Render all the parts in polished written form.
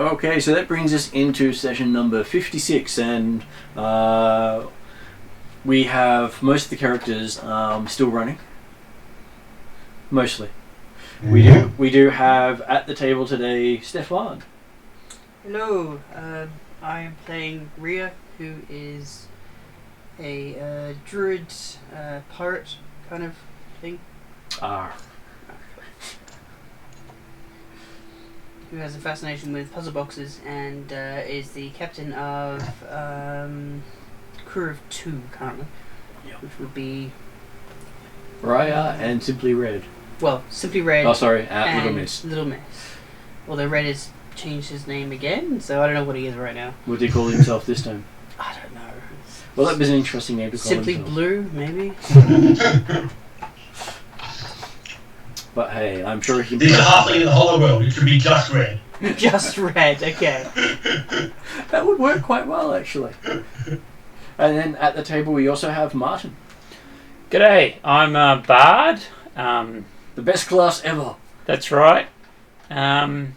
Okay, so that brings us into session number 56, and we have most of the characters still running. Mostly. We do have at the table today Stefan. Hello, I am playing Rhea, who is a druid pirate kind of thing. Who has a fascination with puzzle boxes and is the captain of crew of 2 currently, which would be Raya and Simply Red. Well, Simply Red. Oh, sorry, and Little Miss. Little Miss. Although Red has changed his name again, so I don't know what he is right now. What did he call himself this time? I don't know. Well, that was an interesting name to call Simply himself. Blue, maybe. But hey, I'm sure he can. There's a halfling in the hollow world. It should be just Red. Just Red. Okay. That would work quite well, actually. And then at the table we also have Martin. G'day, I'm a bard. The best class ever. That's right. And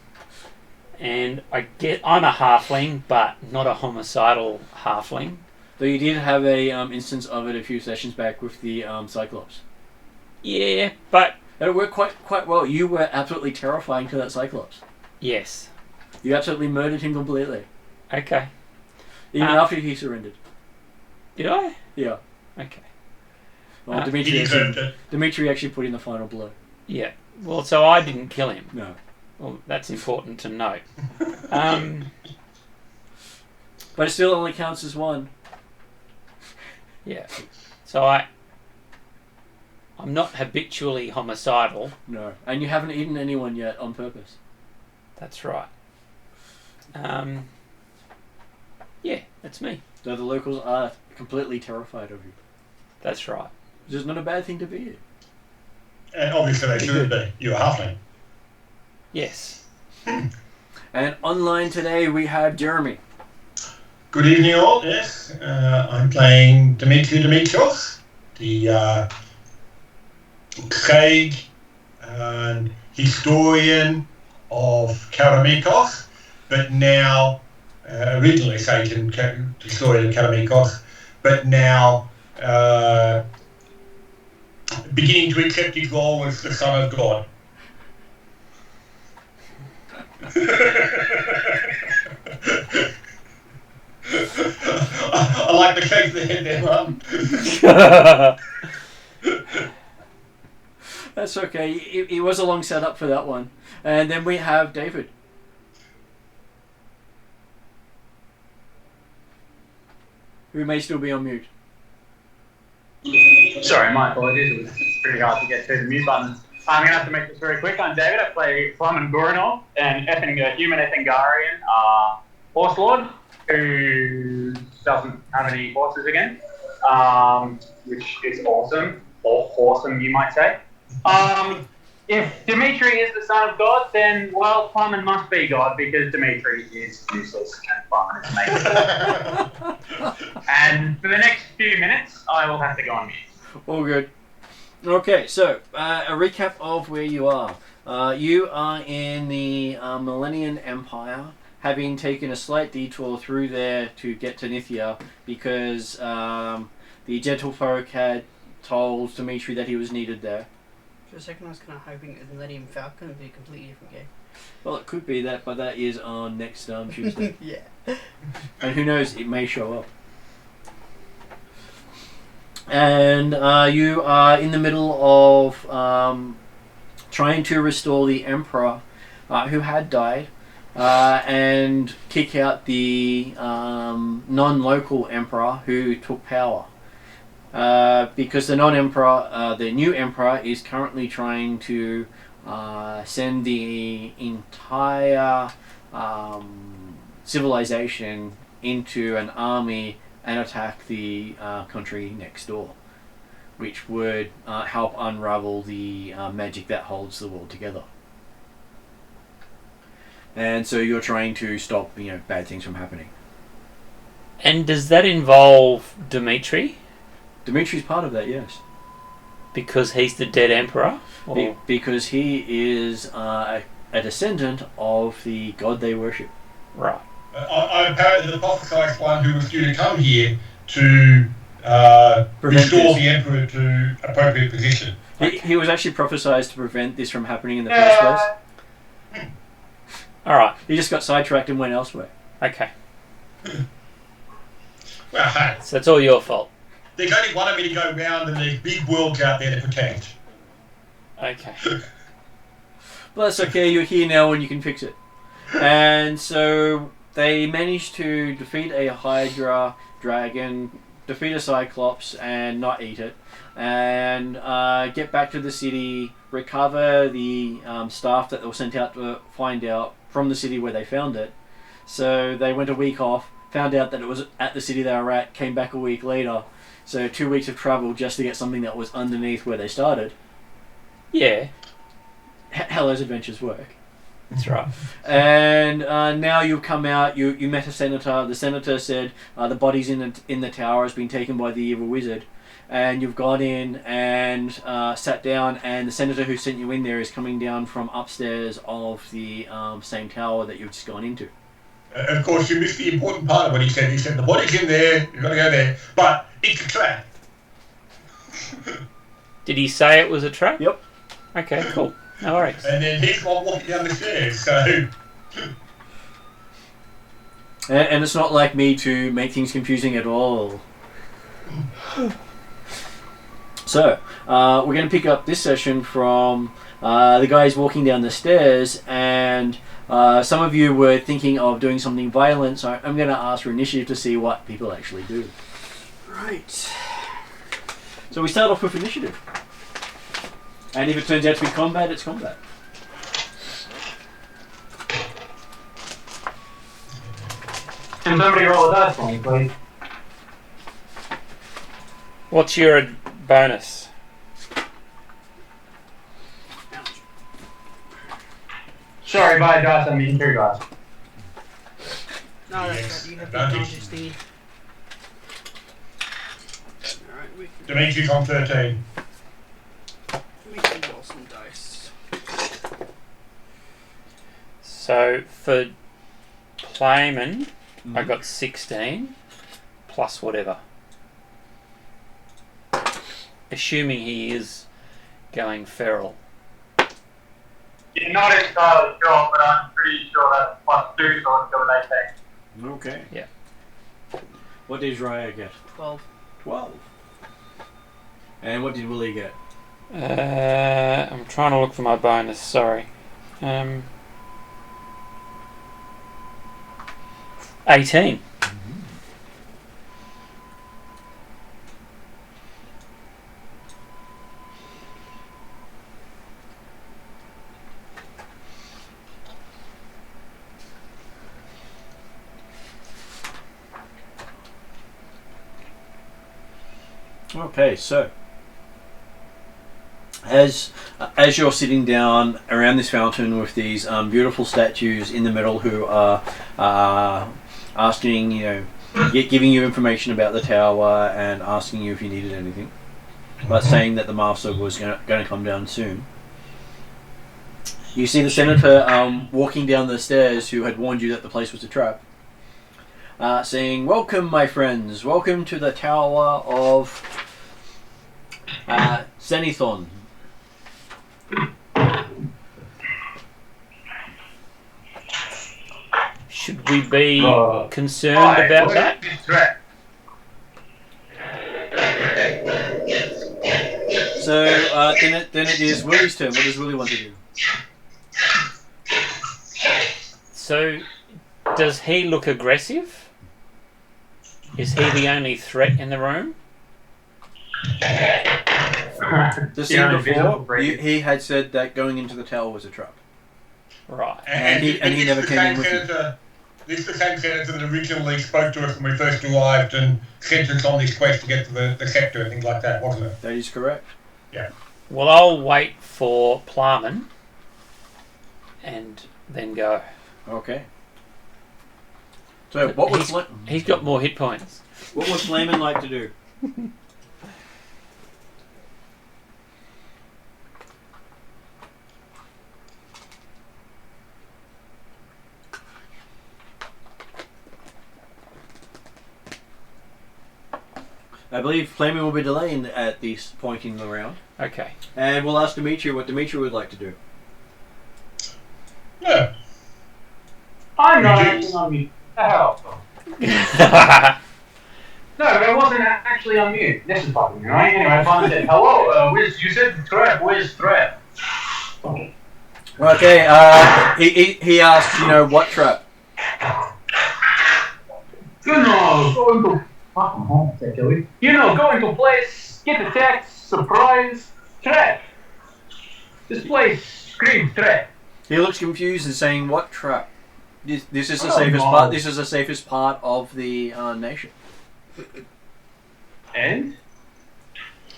I'm a halfling, but not a homicidal halfling. Though you did have a instance of it a few sessions back with the Cyclops. Yeah, but And it worked quite well. You were absolutely terrifying to that Cyclops. yes. You absolutely murdered him completely. Okay. Even after he surrendered. Did I? Yeah. Okay. Well, He Dimitri deserved it. actually put in the final blow. Yeah. Well, so I didn't kill him. No. Well, that's important to note. But it still only counts as one. Yeah. So I'm not habitually homicidal. No. And you haven't eaten anyone yet on purpose. That's right. Yeah, that's me. So the locals are completely terrified of you. That's right. Which is not a bad thing to be. And obviously they should be. You're a halfling. Yes. And online today we have Jeremy. Good evening all, yes. I'm playing Dimitrios, the sage and historian of Karameikos, but now, originally sage and historian of Karameikos, but now beginning to accept his role as the son of God. I like the shake of the head there, Mum. That's okay. It was a long setup for that one. And then we have David. Who may still be on mute. Sorry, my apologies. It's pretty hard to get through the mute button. I'm going to have to make this very quick. I'm David. I play Plum and Goranov, an human Ethengarian horse lord who doesn't have any horses again, which is awesome, or awesome, you might say. If Dimitri is the son of God, then, well, Plum must be God, because Dimitri is useless and Plum is amazing. And for the next few minutes, I will have to go on mute. All good. Okay, so a recap of where you are. You are in the Millennium Empire, having taken a slight detour through there to get to Nithya because the gentlefolk had told Dimitri that he was needed there. For a second I was kind of hoping that Millennium Falcon would be a completely different game. Well, it could be that, but that is on next Tuesday. Yeah. And who knows, it may show up. And you are in the middle of trying to restore the Emperor who had died and kick out the non-local Emperor who took power. Because the non-Emperor, the new Emperor, is currently trying to send the entire civilization into an army and attack the country next door, which would help unravel the magic that holds the world together. And so you're trying to stop, bad things from happening. And does that involve Dimitri? Dimitri's part of that, yes. Because he's the dead emperor? Because he is a descendant of the god they worship. Right. Apparently the prophesized one who was due to come here to Prevent restore this. the Emperor to appropriate position. He was actually prophesized to prevent this from happening in the first place. All right. He just got sidetracked and went elsewhere. Okay. Well, hey, So it's all your fault. there's only one of me to go round and there's big worlds out there to protect. Okay. But that's okay, you're here now and you can fix it. And so they managed to defeat a Hydra dragon, defeat a Cyclops and not eat it, and get back to the city, recover the staff that they were sent out to find out from the city where they found it. So they went a week off, found out that it was at the city they were at, came back a week later. So 2 weeks of travel just to get something that was underneath where they started. Yeah, How those adventures work. that's right. And now you've come out. You met a senator. The senator said the body's in the tower has been taken by the evil wizard, and you've gone in and sat down. And the senator who sent you in there is coming down from upstairs of the same tower that you've just gone into. Of course, you missed the important part of what he said. He said the body's in there, you've got to go there, but it's a trap. Did he say it was a trap? Yep. Okay, cool. No worries. And then he's not walking down the stairs, so... And it's not like me to make things confusing at all. So we're going to pick up this session from the guys walking down the stairs, and some of you were thinking of doing something violent, so I'm going to ask for initiative to see what people actually do. Right. So we start off with initiative. And if it turns out to be combat, it's combat. Can somebody roll a dice for me, please? What's your bonus? Ouch. Sorry, by dice I mean 2 dice. No, that's Yes, right. You have the advantage. advantage thingy. Alright, we can Dimitri's on 13. roll some dice. So for Playman, I got 16 plus whatever. Assuming he is going feral. You're not entirely sure, but I'm pretty sure that's +2, so it's still an 18. Okay. Yeah. What did Raya get? 12. 12. And what did Willie get? I'm trying to look for my bonus, sorry. 18. Okay, so as you're sitting down around this fountain with these beautiful statues in the middle who are asking, giving you information about the tower and asking you if you needed anything, but saying that the master was going to come down soon. You see the senator walking down the stairs who had warned you that the place was a trap, saying, "Welcome, my friends. Welcome to the tower of Zenithon." Should we be concerned Hi, about what that? is this threat? So then it is Willie's turn. What does Willie want to do? So, does he look aggressive? Is he the only threat in the room? The scene before, he had said that going into the tower was a trap. Right. And he never came in with you. This is the same senator that originally spoke to us when we first arrived and sent us on this quest to get to the sector and things like that, wasn't it? That is correct. Yeah. Well, I'll wait for Plum and then go. Okay. So what would He's got more hit points. what would Flamin like to do? I believe Flaming will be delaying at this point in the round. Okay. And we'll ask Dimitri what Dimitri would like to do. Yeah. I'm not Reduce. acting on mute. The hell? No, but I wasn't actually on mute. This is fucking annoying. Anyway, I finally said, hello, you said trap, where's trap? Okay, he asked, what trap? Go into place, get attacked, surprise, trap. This place screams trap. He looks confused and saying, what trap? This is the Oh, safest no. part. This is the safest part of the nation. And?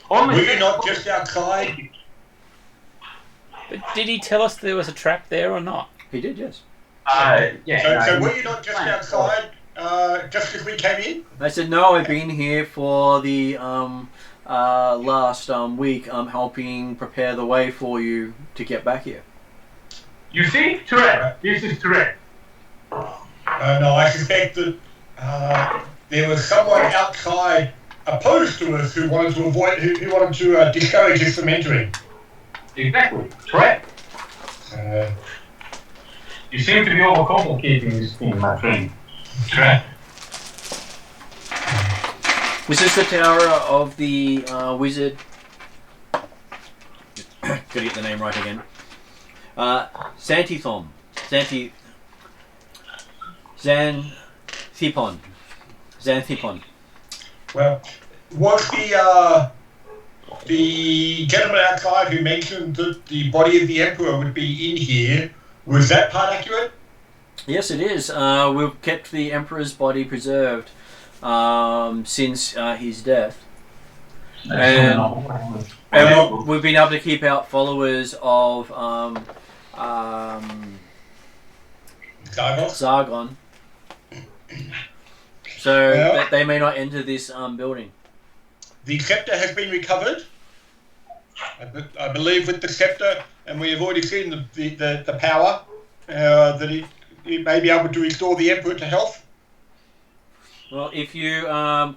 Were you not just outside? But did he tell us there was a trap there or not? He did, yes. So were you not just outside just as we came in? I said, no, I've been here for the last week. I'm helping prepare the way for you to get back here. You see? Trap. This is trap. No, I suspect that there was someone outside opposed to us who wanted to avoid, who wanted to discourage us from entering. Exactly. Trap. You seem to be overcomplicating this thing, my friend. Trap. This is the tower of the wizard. Gotta get the name right again. Xanthithon. Xanthipon. Well, was the gentleman outside who mentioned that the body of the Emperor would be in here, was that part accurate? Yes, it is. We've kept the Emperor's body preserved since his death. And we've been able to keep out followers of Zargon. So that they may not enter this building. The scepter has been recovered, I believe, with the scepter, and we have already seen the power that it may be able to restore the Emperor to health. Well, if you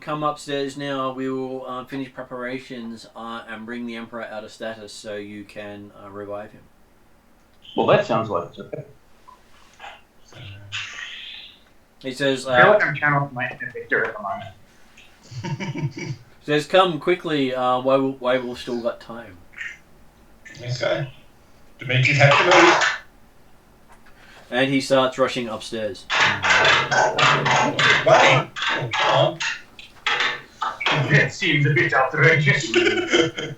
come upstairs now, we will finish preparations and bring the Emperor out of status so you can revive him. Well, that sounds like it's okay. He says, I feel like I'm channeling my inner Victor at the moment. says, come quickly, while we've still got time. Okay. Dimitri has to move. And he starts rushing upstairs. Wait. Oh, come on. That seems a bit outrageous. Dimitri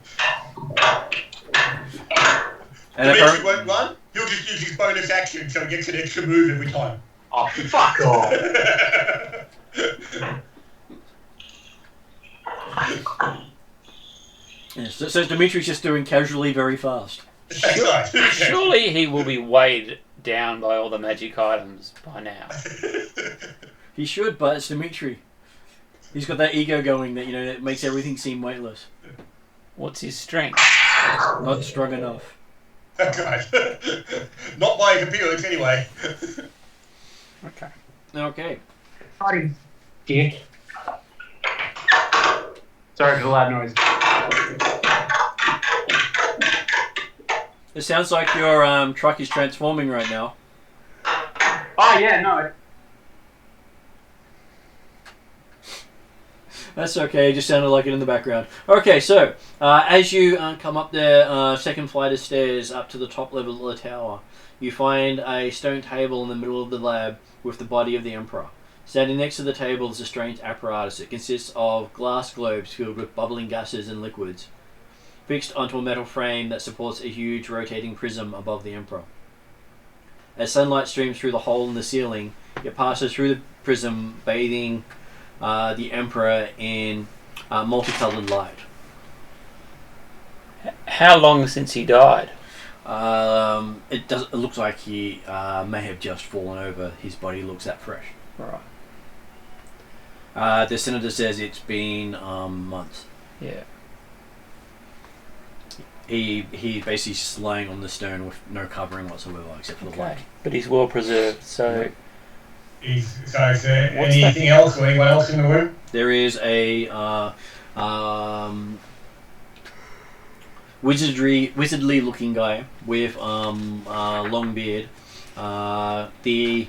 won't run. He'll just use his bonus action so he gets an extra move every time. Oh, fuck off. Yes, so Dimitri's just doing casually very fast. That's right. Surely he will be weighed down by all the magic items by now. He should, but it's Dimitri. He's got that ego going that, that makes everything seem weightless. What's his strength? Not strong enough. That's right. Not by his appearance, anyway. Okay. Sorry, dick. Sorry for the loud noise. It sounds like your truck is transforming right now. Oh, yeah, no. That's okay, it just sounded like it in the background. Okay, so, as you come up the second flight of stairs up to the top level of the tower, you find a stone table in the middle of the lab with the body of the Emperor. Standing next to the table is a strange apparatus. It consists of glass globes filled with bubbling gases and liquids, fixed onto a metal frame that supports a huge rotating prism above the Emperor. As sunlight streams through the hole in the ceiling, it passes through the prism, bathing the Emperor in multicolored light. How long since he died? It looks like he may have just fallen over. His body looks that fresh. Right. The senator says it's been months. Yeah. He basically just lying on the stone with no covering whatsoever except for the light. But he's well preserved, so... So is there What's anything else or anyone else in the room? There is a wizardly looking guy with long beard, the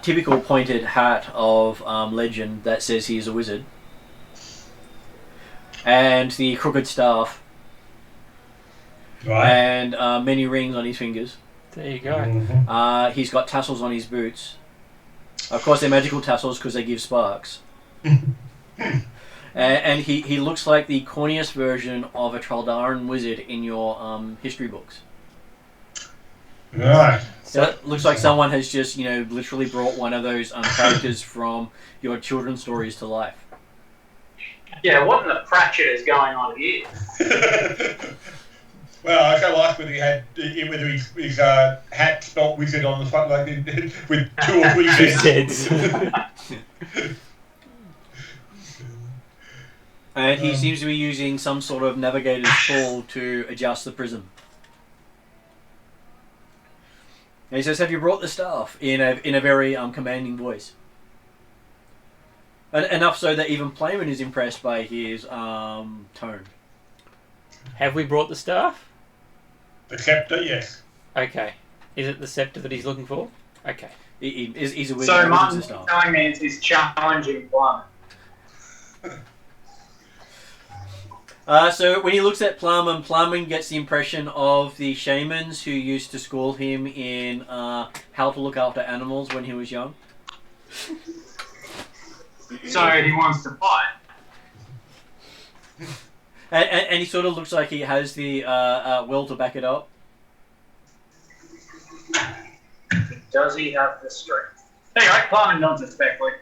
typical pointed hat of legend that says he is a wizard, and the crooked staff, Right. and many rings on his fingers. There you go. Mhm. He's got tassels on his boots. Of course, they're magical tassels because they give sparks. And he looks like the corniest version of a Traldaran wizard in your history books. Right. So it looks like someone has just, literally brought one of those characters from your children's stories to life. Yeah, what in the Pratchett is going on here? Well, I kind of like whether his hat spelt wizard on the front, like with 2 or 3 Two Zs. Zs. And he seems to be using some sort of navigator's tool to adjust the prism. And he says, "Have you brought the staff?" in a very commanding voice. Enough so that even Playman is impressed by his tone. Have we brought the staff? The scepter, yes. Okay. Is it the scepter that he's looking for? Okay. He's a wizard. So who uses Martin's the staff. telling me he's challenging Plum. So when he looks at Plum, and Plum gets the impression of the shamans who used to school him in how to look after animals when he was young. So he wants to fight. And he sort of looks like he has the will to back it up. Does he have the strength? Anyway, Plum nods respectfully.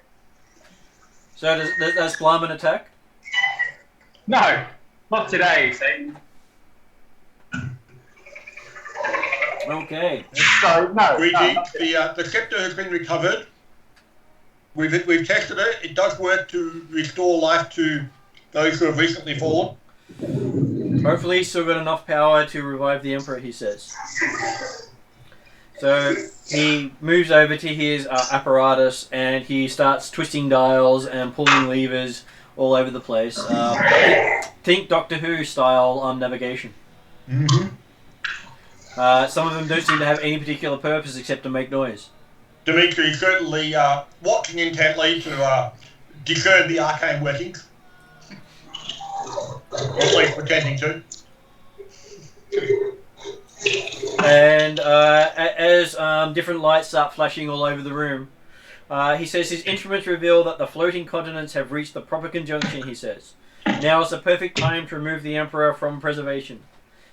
So does Plum attack? No, not today, Satan. Okay. So, no. Luigi, not today. the scepter has been recovered. We've tested it. It does work to restore life to those who have recently fallen. Hopefully he's still got enough power to revive the Emperor, he says. So he moves over to his apparatus and he starts twisting dials and pulling levers all over the place. Think Doctor Who style navigation. Mm-hmm. Some of them don't seem to have any particular purpose except to make noise. Dimitri is certainly watching intently to discern the arcane workings. Or at least pretending to. And as different lights start flashing all over the room, he says his instruments reveal that the floating continents have reached the proper conjunction, he says. Now is the perfect time to remove the Emperor from preservation.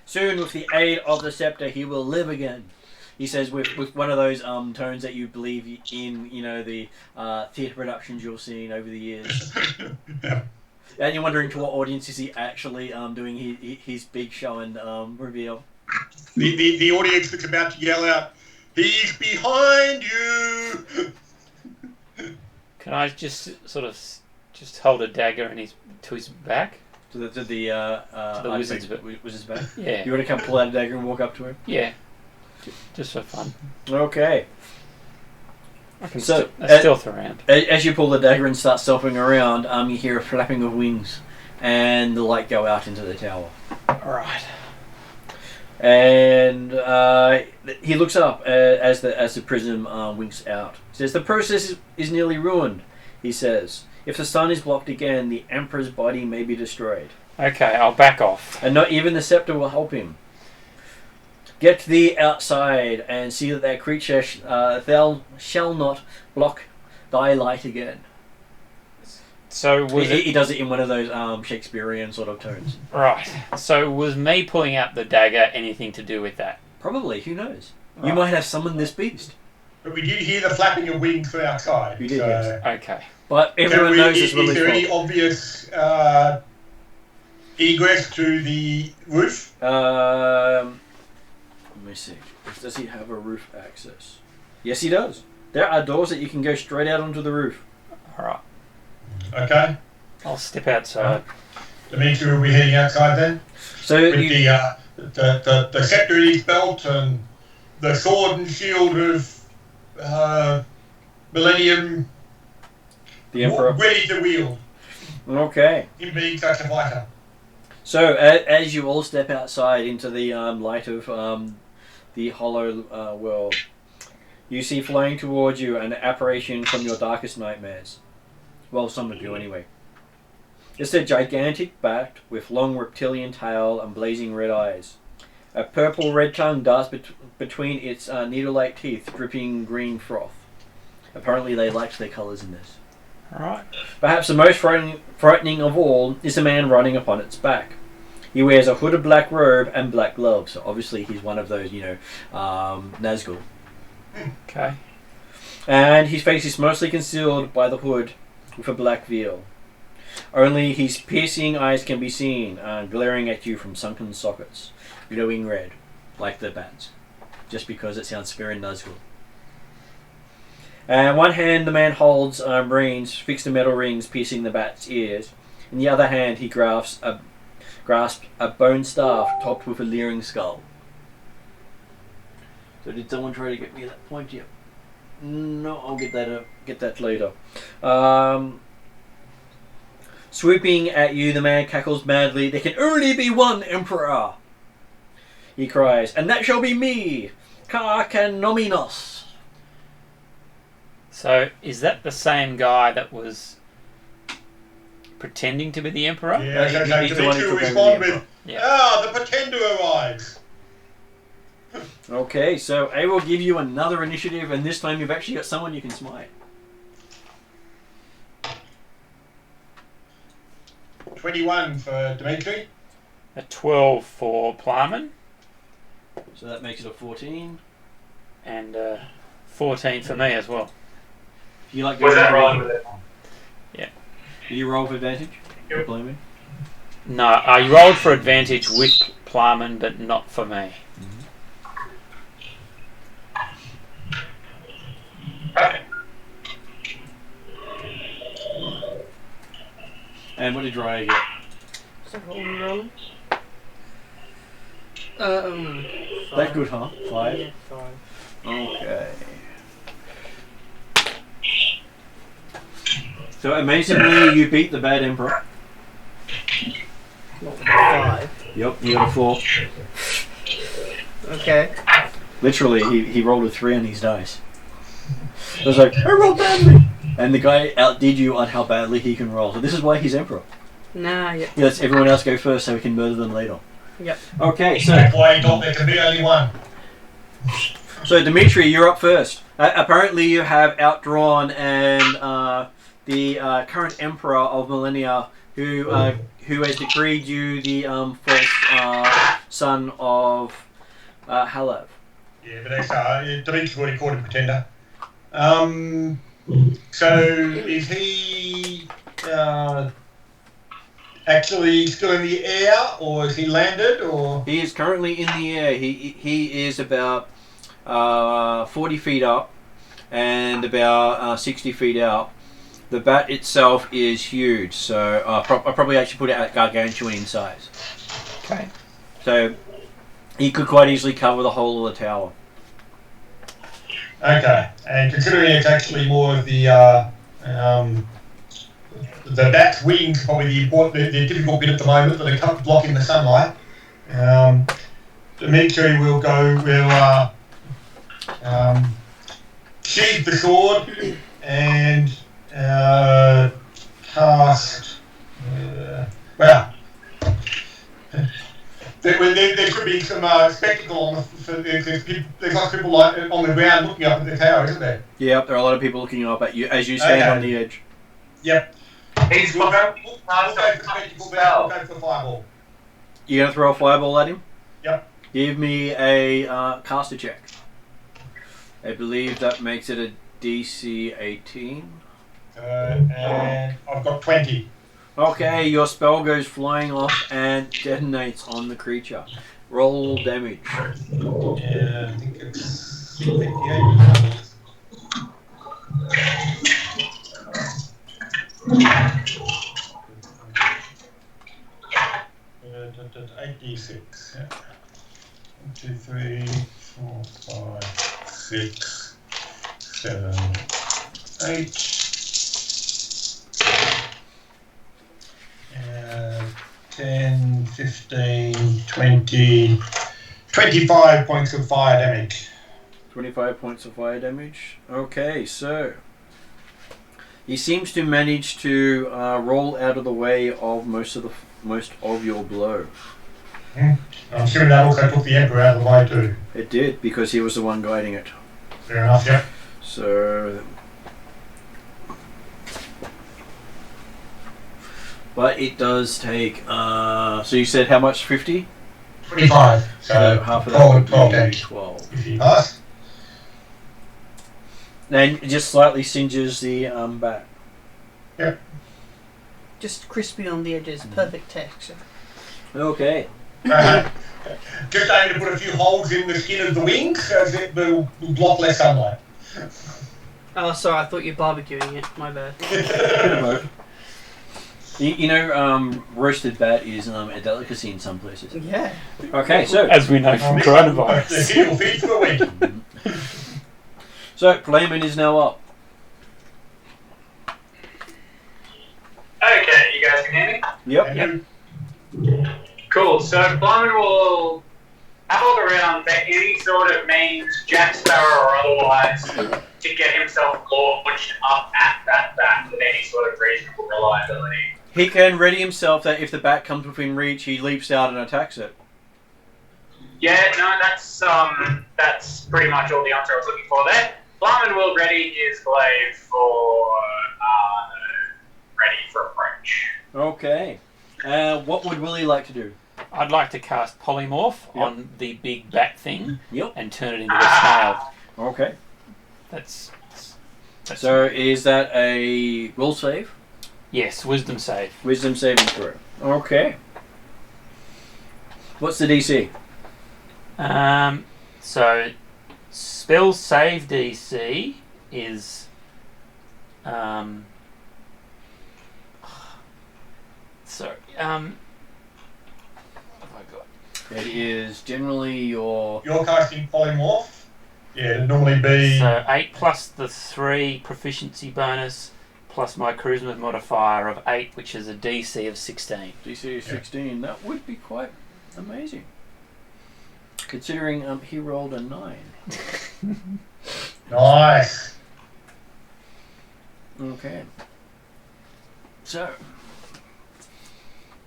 Soon, with the aid of the scepter, he will live again. He says with one of those tones that you believe in, the theatre productions you've seen over the years. Yeah. And you're wondering to what audience is he actually doing his big show and reveal. The audience that's about to yell out, "He's behind you!" Can I just sort of just hold a dagger to his back? To the wizard's wizard's back. Yeah. You want to come pull out a dagger and walk up to him? Yeah. Just for fun. Okay. I can So, stealth around. As you pull the dagger and start stomping around, you hear a flapping of wings, and the light go out into the tower. Alright. And he looks up as the prism winks out. He says, "The process is nearly ruined," he says. "If the sun is blocked again, the Emperor's body may be destroyed. Okay, I'll back off. And not even the scepter will help him. Get thee outside and see that creature thou shall not block thy light again." So was He does it in one of those Shakespearean sort of tones. Right. So was me pulling out the dagger anything to do with that? Probably, who knows? You Right. might have summoned this beast. But we did hear the flapping of wings from outside. You did, yes. Okay. But everyone knows it's is there Willie's any fault. obvious egress to the roof? Let me see. Does he have a roof access? Yes, he does. There are doors that you can go straight out onto the roof. Alright. Okay. I'll step outside. Dimitri will be heading outside then. So With you, the scepter in his belt and the sword and shield of Millennium the Emperor. ready to wield. Okay. him being such a fighter. So, as you all step outside into the light of the hollow world, you see flying towards you an apparition from your darkest nightmares. Well, some of you anyway. It's a gigantic bat with long reptilian tail and blazing red eyes. A purple-red tongue darts between its needle-like teeth, dripping green froth. Apparently they liked their colours in this. Right. Perhaps the most frightening of all is a man riding upon its back. He wears a hooded black robe and black gloves. So obviously he's one of those, Nazgul. Okay. And his face is mostly concealed by the hood with a black veil. Only his piercing eyes can be seen, glaring at you from sunken sockets, glowing red, like the bats, just because it sounds very Nazgul. In one hand, the man holds rings, fixed to metal rings piercing the bat's ears. In the other hand, he grasps a bone staff topped with a leering skull. So did someone try to get me that point yet? No, I'll get that later. Swooping at you, the man cackles madly. There can only be one emperor, he cries, and that shall be me, Karameikos. So, is that the same guy that was pretending to be the Emperor? Yeah, so he's the one who Dimitri took will over respond the with, Yeah. the pretender arrives. Okay, so I will give you another initiative, and this time you've actually got someone you can smite. 21 for Dimitri. A 12 for Plum, So that makes it a 14. and 14 for me as well. You like Was that going right with it? Do you roll for advantage? Yep. Blaming? No, I rolled for advantage with Plum, but not for me. Okay. And what did Raya get? So what are we rolling? That good, huh? 5? Yeah, 5. Okay. So amazingly, you beat the bad emperor. Not 5. Yep, you got a 4. Okay. Literally, he rolled a 3 on his dice. I was like, I rolled badly! And the guy outdid you on how badly he can roll. So this is why he's emperor. Nah, yeah. He lets everyone else go first so we can murder them later. Yep. Okay, so That's why he thought there could be only one. Dimitri, you're up first. Apparently you have outdrawn the current emperor of Millennia who has decreed you the false son of Halav. Yeah, but that's Dimitri's already called him pretender. So is he actually still in the air, or is he landed, or? He is currently in the air. He is about 40 feet up and about 60 feet out. The bat itself is huge, so I'll probably actually put it at gargantuan in size. Okay. So he could quite easily cover the whole of the tower. Okay, and considering it's actually more of the bat's wings, probably the difficult bit at the moment, that are blocking the sunlight. Dimitri will sheathe the sword and cast. There could be some spectacle on there's lots of people on the ground looking up at the tower, isn't there? Yep, there are a lot of people looking up at you as you stand on the edge. Yep. He's We'll got go for spectacle, we'll go for fireball. You gonna throw a fireball at him? Yep. Give me a caster check. I believe that makes it a DC 18. And I've got 20. Okay, your spell goes flying off and detonates on the creature. Roll damage. Yeah, I think it's 58. 8d6. Yeah. 1, 2, 3, 4, 5, 6, 7, 8. 10, 15, 20, 25 points of fire damage. 25 points of fire damage. Okay, so he seems to manage to roll out of the way of most of your blow. I'm assuming that also took the Emperor out of the way too. It did, because he was the one guiding it. Fair enough, yeah. So, but it does take. So you said how much? 50. 25. So half of that would 12 be damage. 12. If you pass. And it just slightly singes the back. Yep. Just crispy on the edges, perfect texture. Okay. Just aiming to put a few holes in the skin of the wings so that it will block less sunlight. Oh, sorry, I thought you were barbecuing it. My bad. You know, roasted bat is a delicacy in some places. Yeah. Okay, so As we know from The coronavirus. heal feed for a week. so Playman is now up. Okay, you guys can hear me? Yep. Cool, so Plum will have a look around for any sort of means, Jack Sparrow or otherwise, to get himself launched up at that bat with any sort of reasonable reliability. He can ready himself that if the bat comes within reach, he leaps out and attacks it. Yeah, no, that's pretty much all the answer I was looking for there. Plum will ready his glaive for ready for approach. Okay. What would Willie like to do? I'd like to cast Polymorph on the big bat thing Yep. and turn it into a snail. Okay. That's So is that a will save? yes, wisdom save. Wisdom saving throw. Okay. What's the DC? So spell save DC is sorry. What have I got? It is generally your. You're casting Polymorph. Yeah, it'd normally be. So 8 plus the 3 proficiency bonus plus my charisma modifier of 8, which is a DC of 16. DC 16. That would be quite amazing. Considering he rolled a 9. Nice. Okay. So,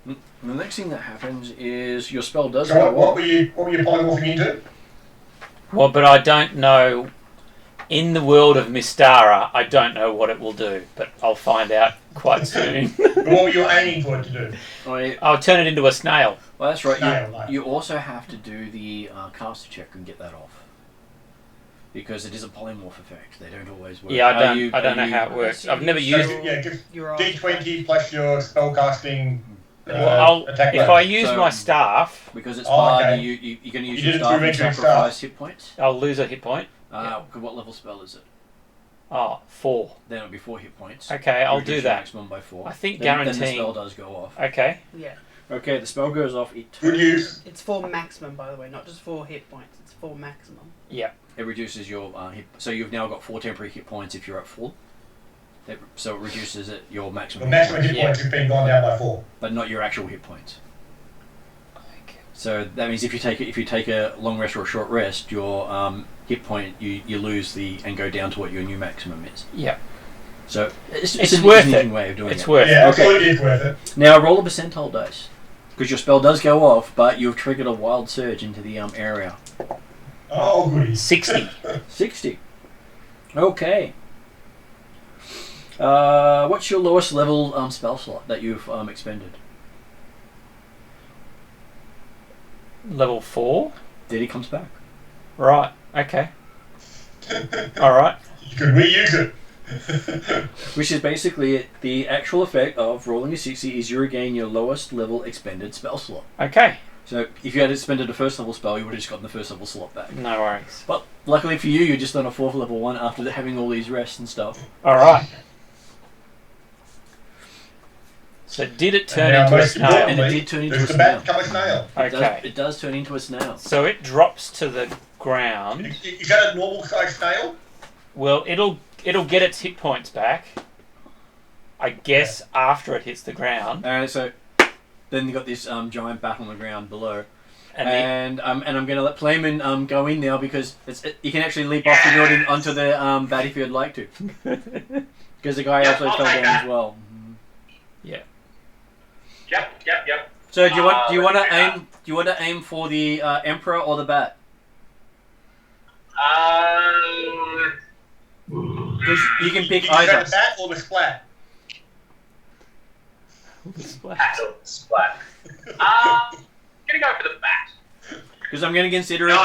the next thing that happens is your spell does So go what off. were you polymorphing into? Well, but I don't know. In the world of Mystara, I don't know what it will do, but I'll find out quite soon. But what were you aiming for it to do? Oh, yeah. I'll turn it into a snail. Well, that's right. Snail, You also have to do the caster check and get that off. Because it is a polymorph effect. They don't always work. Yeah, I Are don't know you- how it works. I've never So, used. yeah, just Your D20 plus your spellcasting Well, attack if roll. I use So- my staff, Because it's Oh, hard, okay. you're going to use You your did it staff through and regular sacrifice staff. hit points. I'll lose a hit point. What level spell is it? Oh, 4. Then it'll be 4 hit points. Okay, I'll Reduce do your that. Maximum by 4. I think Then the guaranteeing. spell does go off. Okay. Yeah. Okay, the spell goes off. It Good use. It's 4 maximum, by the way, not just 4 hit points. It's 4 maximum. Yeah. It reduces your hit. So you've now got 4 temporary hit points if you're at full. So it reduces your The maximum. maximum hit hit Yeah. points have been gone down by 4. but not your actual hit points. So that means if you take a long rest or a short rest, your hit point you lose and go down to what your new maximum is. Yeah. So it's It's an worth interesting it. way of doing It's it. worth Yeah, it. absolutely it's worth it. Now roll a percentile dice because your spell does go off, but you've triggered a wild surge into the area. Oh, goody. 60. 60. Okay. What's your lowest level spell slot that you've expended? Level 4? Then he comes back. Right. Okay. Alright. You could reuse it. Which is basically it. The actual effect of rolling a 60 is you regain your lowest level expended spell slot. Okay. So if you had expended a first level spell, you would have just gotten the first level slot back. No worries. But luckily for you, you're just on a 4th level one after having all these rests and stuff. Alright. So did it turn now into a most snail? importantly, And it did turn into does a the bat snail. become a snail? Okay. It does turn into a snail. So it drops to the ground. Is that a normal sized snail? Well, it'll get its hit points back. I guess after it hits the ground. So then you got this giant bat on the ground below. And And I'm going to let Playman go in now because you can actually leap off the building onto the bat if you'd like to. Because the guy also I'll fell take down that. as well. Yep. So do you want let's do to aim for the Emperor or the bat? Because you can pick You can go either. the bat or the splat. Bat or splat. I'm gonna go for the bat. Because I'm going to consider it No.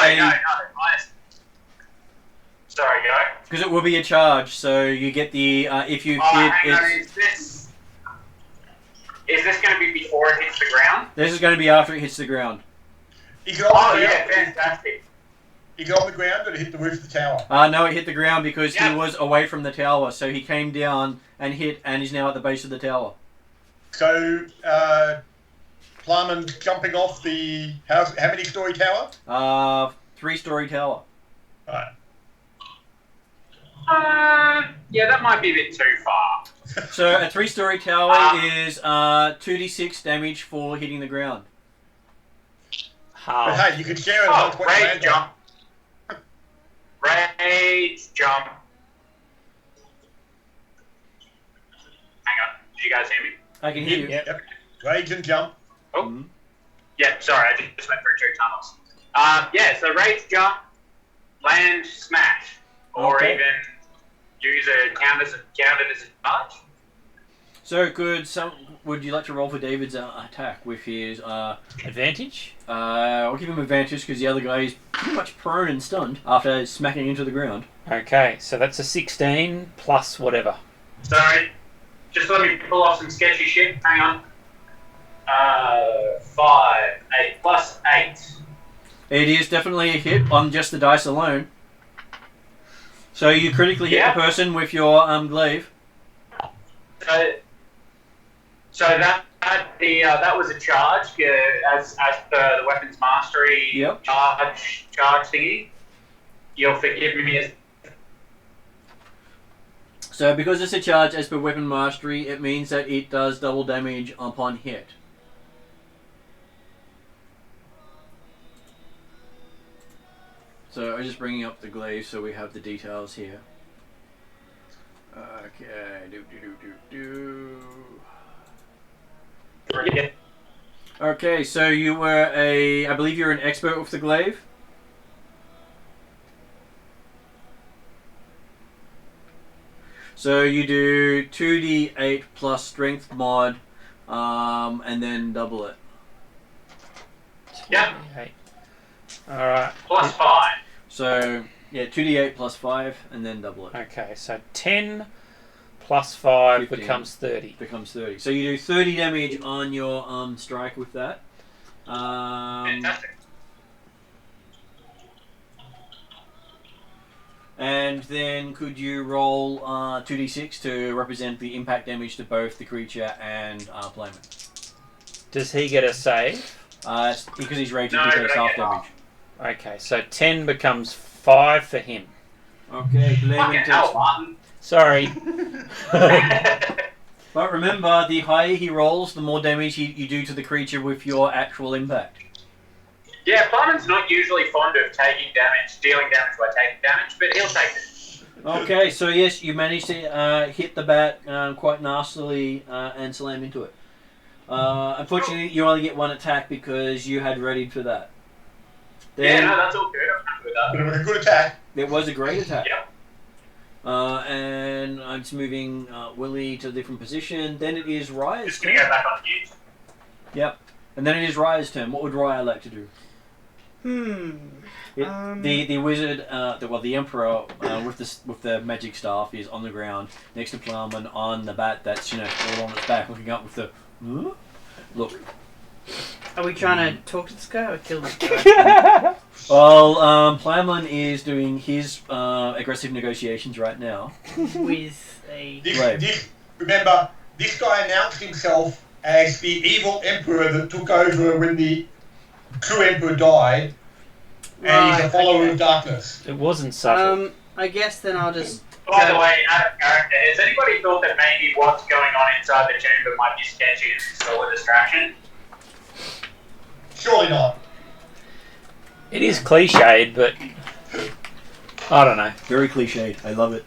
Sorry, go. because it will be a charge. So you get the if you hit Hang on, it's. is this going to be before it hits the ground? This is going to be after it hits the ground. You get on the Yeah, ground. fantastic. You get on the ground and hit the roof of the tower. No, it hit the ground because he Yeah. was away from the tower. So he came down and hit, and he's now at the base of the tower. So, Plum and jumping off the house. How many story tower? 3-story tower. Right. Yeah, that might be a bit too far. So a 3-story tower is 2d6 damage for hitting the ground. But hey, you could share it Oh, amongst what you rage land jump. Rage jump. Hang on, did you guys hear me? I can hear you. Yep. Rage and jump. Oh. Mhm. Yeah, sorry, I just went through 2 tunnels. So rage jump, land smash, or Okay. even use a count it as a charge. So would you like to roll for David's attack with his advantage? I'll give him advantage because the other guy is pretty much prone and stunned after smacking into the ground. Okay, so that's a 16 plus whatever. Sorry, just let me pull off some sketchy shit. Hang on. 5, 8 plus 8. It is definitely a hit on just the dice alone. So you critically hit Yeah. the person with your glaive. So that was a charge as per the weapons mastery Yep. charge thingy. You'll forgive me. So because it's a charge as per weapon mastery, it means that it does double damage upon hit. So I'm just bringing up the glaive so we have the details here. Okay, Okay, so you were I believe you're an expert with the glaive? So you do 2d8 plus strength mod, and then double it. Yeah. Alright. Plus 5. So, yeah, 2d8 plus 5, and then double it. Okay, so 10 plus 5 15. becomes 30. Becomes 30. So you do 30 damage on your strike with that. Fantastic. And then could you roll 2d6 to represent the impact damage to both the creature and Playman? Does he get a save? Because he's raging, No, he but takes I half get damage. Okay, so 10 becomes 5 for him. Okay, Playman Fucking takes... hell, Martin. Sorry. But remember, the higher he rolls, the more damage you do to the creature with your actual impact. Yeah, Plumman's not usually fond of dealing damage by taking damage, but he'll take it. Okay, so yes, you managed to hit the bat quite nastily and slam into it. Unfortunately, you only get one attack because you had readied for that. Yeah, Then, no, that's all good. I'm happy with that. But it was a good attack. it was a great attack. Yeah. And I'm just moving Willie to a different position. Then it is Raya's Just gonna turn. go back on mute. Yep. And then it is Raya's turn. What would Raya like to do? The wizard, the emperor with the magic staff is on the ground next to Plum and on the bat that's all on its back, looking up with the look. Are we trying to talk to this guy or kill this guy? Well, Plumman is doing his aggressive negotiations right now. With a... Remember, this guy announced himself as the evil emperor that took over when the true emperor died, and he's a Right, follower okay. of darkness. It wasn't subtle. I guess then I'll just... By the way, out of character, has anybody thought that maybe what's going on inside the chamber might be sketchy and still a distraction? Surely not. It is cliched, but I don't know. Very cliched. I love it.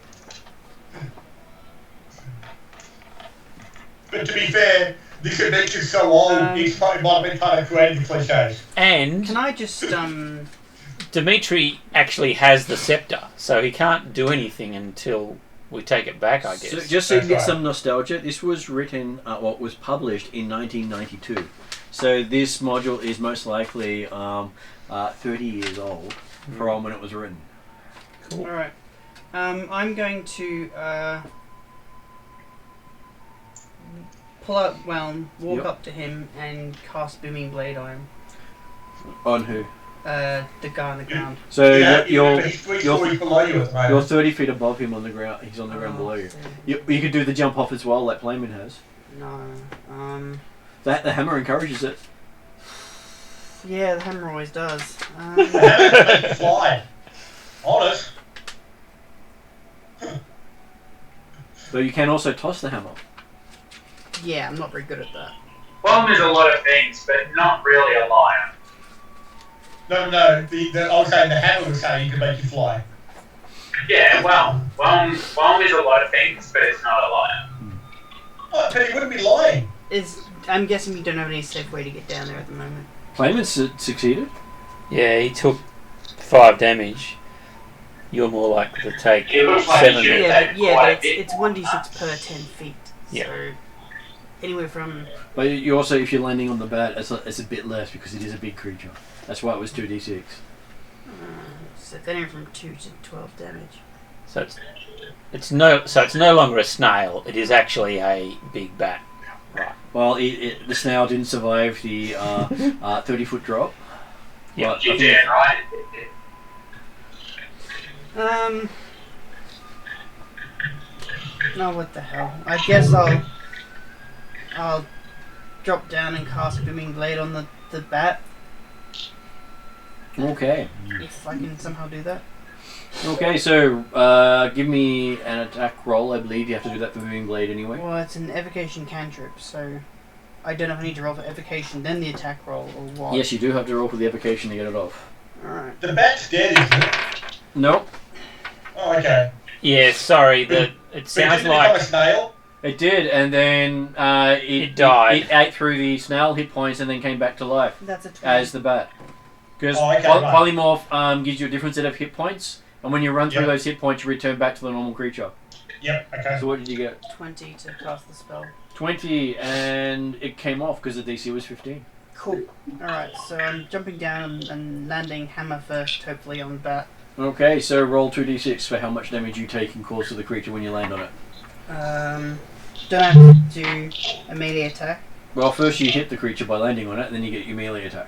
But to be fair, this adventure's so old, it might have been kind of creating the cliches. And Can I just Dimitri actually has the scepter, so he can't do anything until we take it back, I guess. So just so you That's get right. some nostalgia, this was written, was published in 1992. So this module is most likely 30 years old from when it was written. Cool. Alright. I'm going to pull out Whelm, walk Yep. up to him, and cast Booming Blade on him. On who? The guy on the ground. So Yeah, you're he's 3 stories below you at the moment. you're 30 feet above him on the ground. He's on the ground below you. You could do the jump off as well, like Playman has. No. That the hammer encourages it. Yeah, the hammer always does. The hammer can make you fly. Honest. Though you can also toss the hammer. Yeah, I'm not very good at that. Plum is a lot of things, but not really a lion. No. I was saying the hammer was saying you can make you fly. Yeah, well, Plum is a lot of things, but it's not a lion. Oh, but he wouldn't be lying. I'm guessing you don't have any safe way to get down there at the moment. Playman succeeded. Yeah, he took 5 damage. You're more likely to take It looks like 7 you should. damage. But it's 1d6 per 10 feet. Yeah. So anywhere from But you also, if you're landing on the bat, it's a bit less because it is a big creature. That's why it was 2d6. so anywhere from 2 to 12 damage. So it's no longer a snail. It is actually a big bat. Right. Well, the snail didn't survive the 30-foot drop. Yeah, But I You think- did, right? No, what the hell? I guess I'll drop down and cast Booming Blade on the bat Okay. if I can somehow do that. Okay, so give me an attack roll. I believe you have to do that for Moving Blade anyway. Well, it's an evocation cantrip, so I don't know if I need to roll for evocation, then the attack roll, or what. Yes, you do have to roll for the evocation to get it off. Alright. The bat's dead, isn't it? Nope. Oh, okay. Yeah, sorry. It But sounds it didn't become like a snail. It did, and then It died. It ate through the snail hit points and then came back to life That's a 20. as the bat. Because Oh, okay, right. Polymorph gives you a different set of hit points, and when you run through Yep. those hit points, you return back to the normal creature. Yep. Okay. So what did you get? 20 to cast the spell. 20, and it came off because the DC was 15. Cool. Alright, so I'm jumping down and landing hammer first, hopefully on the bat. Okay, so roll 2d6 for how much damage you take in course of the creature when you land on it. Don't I have to do a melee attack? Well, first you hit the creature by landing on it, and then you get your melee attack.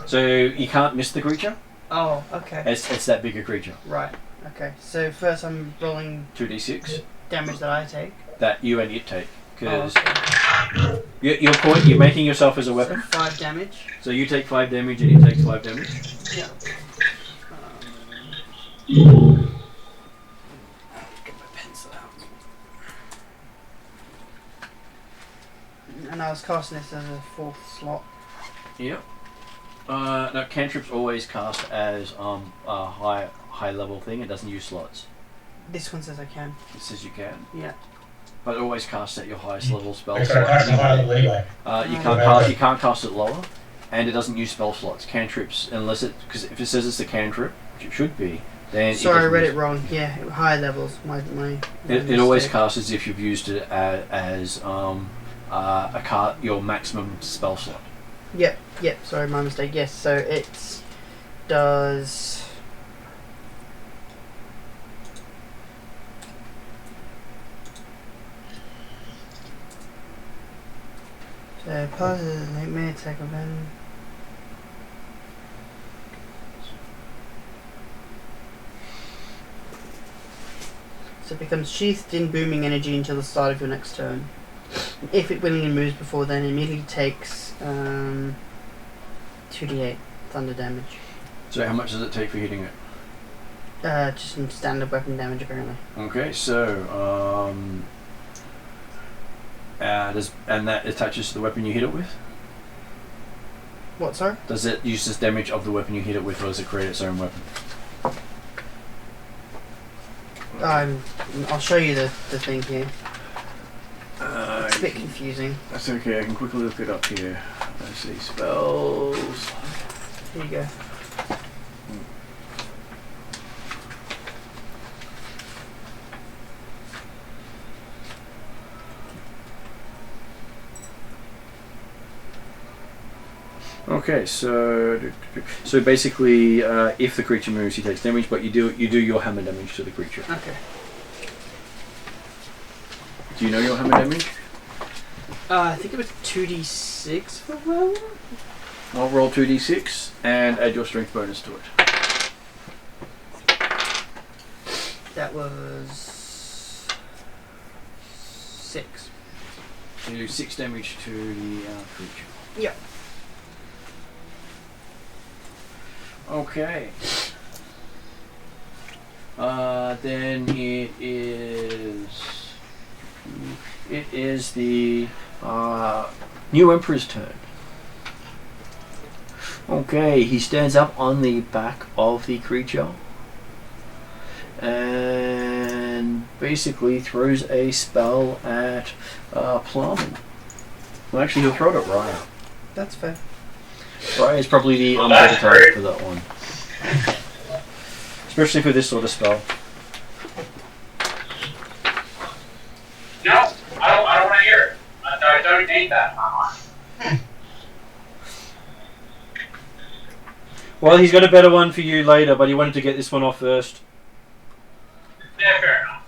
So you can't miss the creature. Oh, okay. It's that bigger creature. Right. Okay. So first I'm rolling 2d6 damage that I take. that you and it take. Oh, Because okay. you're making yourself as a So weapon. 5 damage. So you take 5 damage and it takes 5 damage. Yeah. Get my pencil out. And I was casting this as a 4th slot. Yep. No, cantrips always cast as a high level thing. It doesn't use slots. This one says I can. It says you can, Yeah. but it always casts at your highest level spell Okay, slot. that's a high level anyway. You can't cast it lower, and it doesn't use spell slots. Cantrips, unless because if it says it's a cantrip, which it should be, then Sorry, I doesn't read use- it wrong. Yeah, high levels. My It always mistake. casts as if you've used it as your maximum spell slot. Yep. Sorry, my mistake. Yes. So it does. So pauses like may attack event. So it becomes sheathed in booming energy until the start of your next turn. If it willingly moves before then, it immediately takes 2d8 thunder damage. So how much does it take for hitting it? Just some standard weapon damage apparently. Okay, so and that attaches to the weapon you hit it with. What, sorry? Does it use this damage of the weapon you hit it with, or does it create its own weapon? I'll show you the thing here. It's a bit Okay. confusing. That's okay, I can quickly look it up here. Let's see, spells. Here you go. Okay, so basically, if the creature moves, he takes damage, but you do your hammer damage to the creature. Okay. Do you know your hammer damage? I think it was 2d6 for roll. I'll roll 2d6 and add your strength bonus to it. That was 6. So you do 6 damage to the creature. Yep. Okay. Then it is the new Emperor's turn. Okay, he stands up on the back of the creature and basically throws a spell at Plum. Well, actually, he'll throw it at Raya. That's fair. Raya is probably the better target for that one. Especially for this sort of spell. No, I don't want to hear it. I don't need that. Well, he's got a better one for you later, but he wanted to get this one off first. Yeah, fair enough.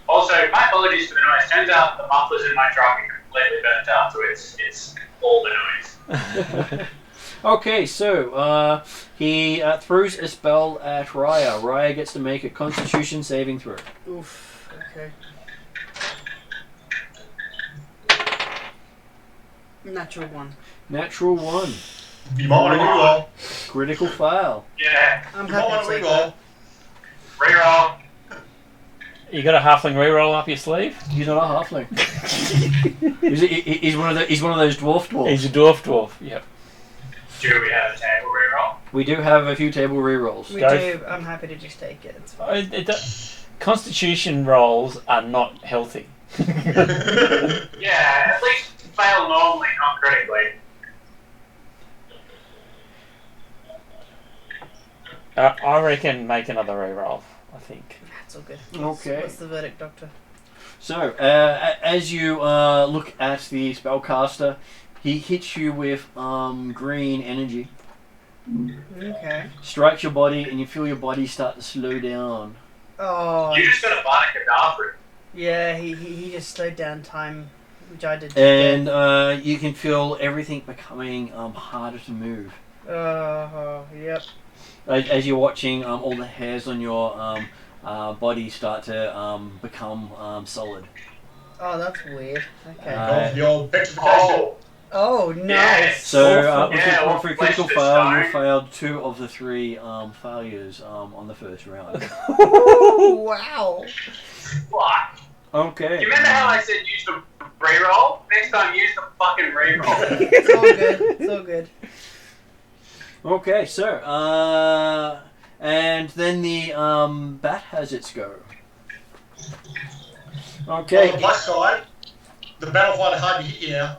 Also, my apologies for the noise. Turns out the mufflers in my truck are completely burnt out, so it's all the noise. Okay, so he throws a spell at Raya. Raya gets to make a Constitution saving throw. Oof. Okay. Natural 1. Natural 1. You might want to reroll. Critical fail. Yeah, I'm You might happy want to to take reroll. that. reroll. You got a halfling reroll up your sleeve? He's not a halfling. he's one of those dwarf dwarves. He's a dwarf. Yep. Do we have a table reroll? We do have a few table rerolls. We Go do. I'm happy to just take it. It's fine. Constitution rolls are not healthy. Yeah, at least fail normally, not critically. I reckon make another reroll. I think. That's all good. Okay. What's the verdict, Doctor? So, as you look at the spellcaster, he hits you with green energy, Okay. strikes your body, and you feel your body start to slow down. Oh. You just got a Bardic Cadavra. Yeah, he just slowed down time, which I did. And you can feel everything becoming harder to move. Yep. As you're watching all the hairs on your body start to become solid. Oh, that's weird. Okay. The old petrification. Oh, nice. Yes. So, Yeah, for a flesh critical to fail, you stone. failed 2 of the 3 failures on the first round. Oh, wow. Fuck. Okay. Do you remember how I said use the reroll? Next time, use the fucking reroll. It's all good. It's all good. Okay, so, and then the bat has its go. Okay. On the plus side, the battlefighter hard to hit you now.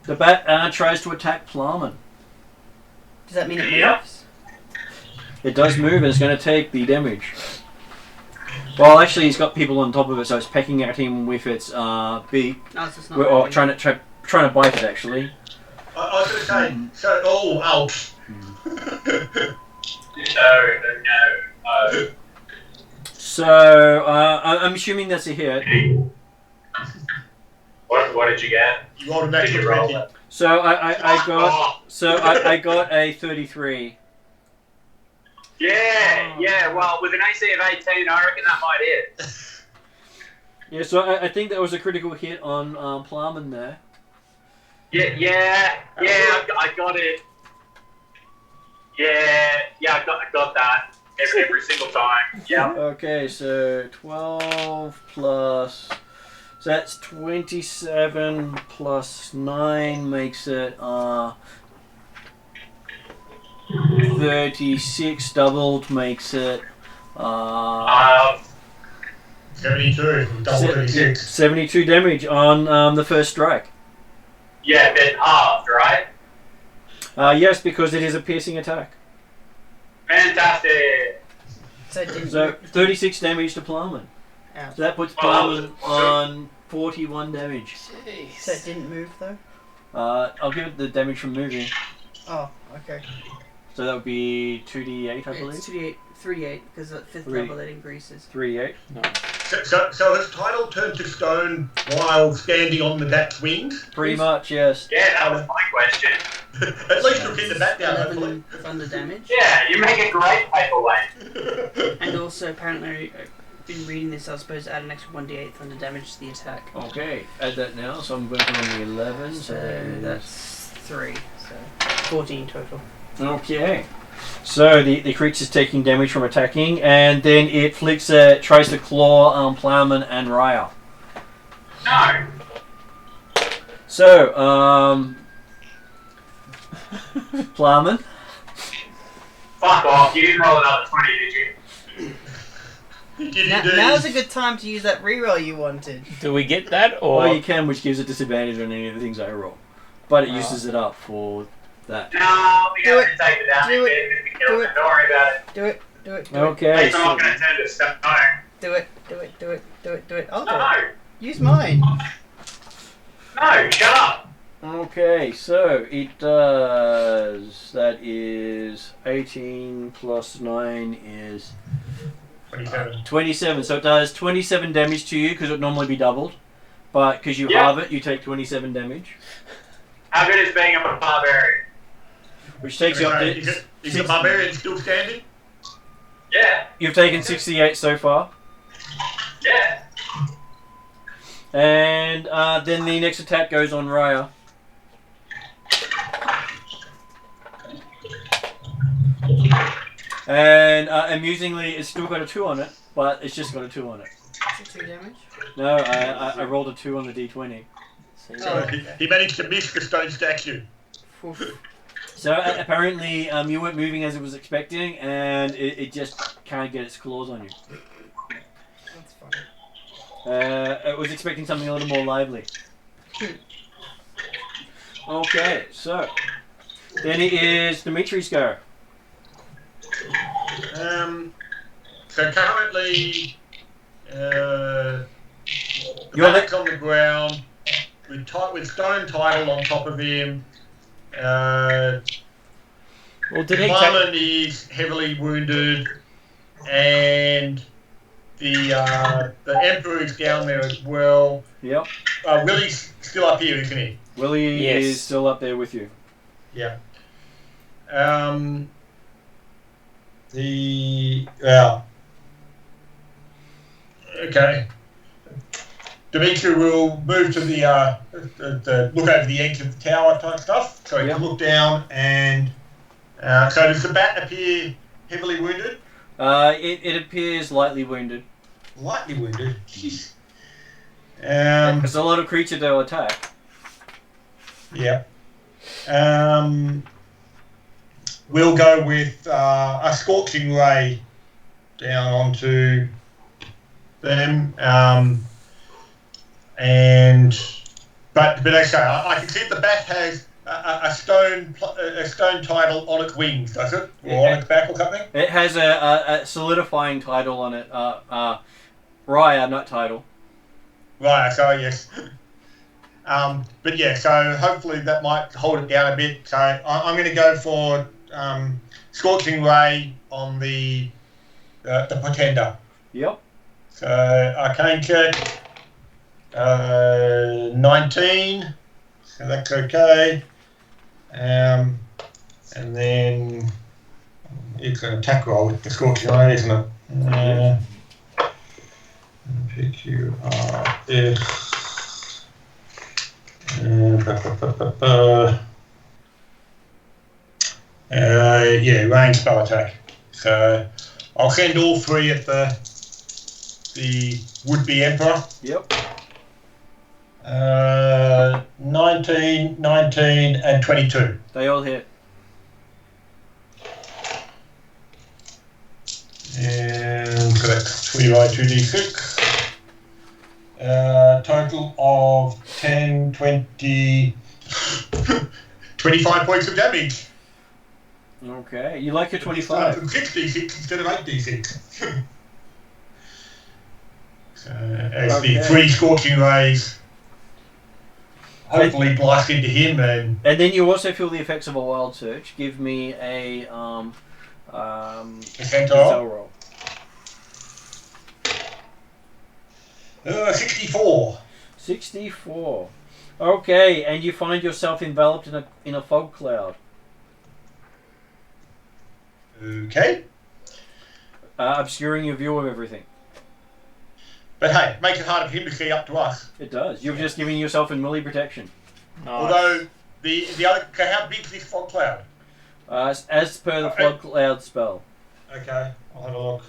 The bat tries to attack Plum. Does that mean it Yep. moves? It does move and it's going to take the damage. Well, actually, it's got people on top of it, so it's pecking at him with its beak, No, it's just not. or moving. trying to bite it. Actually, I was going to say, so, oh, ouch. No. so I'm assuming that's a hit. What did you get? You rolled a Did you natural roll 20. it? So I got a 33. Yeah, well, with an AC of 18, I reckon that might hit. Yeah, so I think that was a critical hit on Plum in there. Yeah, I got it. Yeah, I got that every single time. Yeah. Okay, so 12 plus So that's 27 plus 9 makes it 36. Doubled makes it 72. Double 36. 72 damage on the first strike. Yeah, been halved, right? Yes, because it is a piercing attack. Fantastic. So it didn't So move. 36 damage to Plum. Ouch. So that puts Plum on 41 damage. So it didn't move though? I'll give it the damage from moving. Oh, okay. So that would be 2d8, I believe. It's 3d8 because at 5th Three. level it increases. 3d8. No. So his title turned to stone while standing on the bat's wings? Pretty much, yes. Yeah, that was my question. At least you'll keep the bat down, hopefully. 11 thunder damage. Yeah, you make a great paperweight. And also, apparently, I've been reading this, I was supposed to add an extra 1d8 thunder damage to the attack. Okay, add that now. So I'm working on the 11. So That's 3. So 14 total. Okay. So the creature's taking damage from attacking, and then it tries to claw Plowman and Raya. No. So, Plowman. Fuck off, you didn't roll another 20, did you? Now's a good time to use that reroll you wanted. Do we get that, or Well, you can, which gives a disadvantage on any of the things I roll. But it uses it up for that. No, we Do have it. to take it down. Do it. Don't worry about it. Do it. At Okay. least I'm not going to turn to stone. Do it. I'll do it. No. Use mine. No, shut up. Okay, so it does. That is 18 plus 9 is 27. 27. So it does 27 damage to you because it would normally be doubled. But because you Yeah. halve it, you take 27 damage. How good is being a barbarian? Which takes you up to. Is the barbarian still standing? Yeah, You've taken 68 so far. yeah. And then the next attack goes on Raya. And amusingly, it's still got a 2 on it, but it's just got a 2 on it. Is it 2 damage? No, I rolled a 2 on the d20. Oh. He managed to miss the stone statue. Oof. So apparently you weren't moving as it was expecting, and it just can't get its claws on you. That's fine. It was expecting something a little more lively. Okay, so then it is Dimitri's go. So currently, the You're bat's on the ground with stone title on top of him. well, did he take? Plumman is heavily wounded, and the Emperor is down there as well. Yep. Willie's still up here, isn't he? Willie Yes. is still up there with you. Yeah. Okay. Dimitri will move to the look over the edge of the tower type stuff. So he can look down and so does the bat appear heavily wounded? It appears lightly wounded. Lightly wounded. Jeez. It's a lot of creature to attack. Yeah. We'll go with a Scorching Ray down onto them. But okay, I can see the bat has a stone title on its wings, does it? Or on its back or something? It has a solidifying title on it. Raya, not title. Right, so yes. But yeah, so hopefully that might hold it down a bit. So I'm going to go for Scorching Ray on the Pretender. Yep. So Arcane check, 19, so that's okay. And then it's an attack roll with the Scorching Ray, isn't it? PQRS. Yeah, range spell attack. So I'll send all three at the would-be Emperor. Yep. 19, 19, and 22. They all hit. And correct. 3 by 2d6. Total of 10, 20, 25 points of damage. Okay, you like your This time 25. from 6d6 instead of 8d6. So, as the Okay. 3 Scorching Rays hopefully blast into him and And then you also feel the effects of a wild surge. Give me a percentile. roll. 64. 64. Okay, and you find yourself enveloped in a fog cloud, Okay. obscuring your view of everything. But hey, it makes it harder for him to see up to us. It does. You're just giving yourself in melee protection. Nice. Although, the other... Okay, how big is this fog cloud? As per the fog cloud spell, Okay, I'll have a look.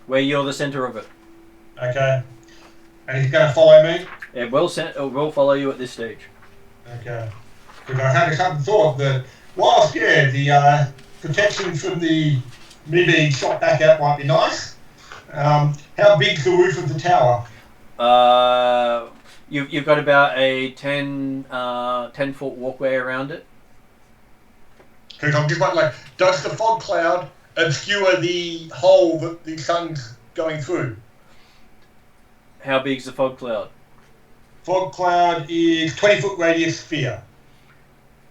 where you're the center of it. Okay. And he's going to follow me? It will follow you at this stage. Okay. Because I had a sudden thought that whilst, yeah, the protection from the me being shot back out might be nice, how big's the roof of the tower? You've got about a 10-foot walkway around it. Because I'm just like, does the fog cloud obscure the hole that the sun's going through? How big's the fog cloud? Fog cloud is 20-foot radius sphere.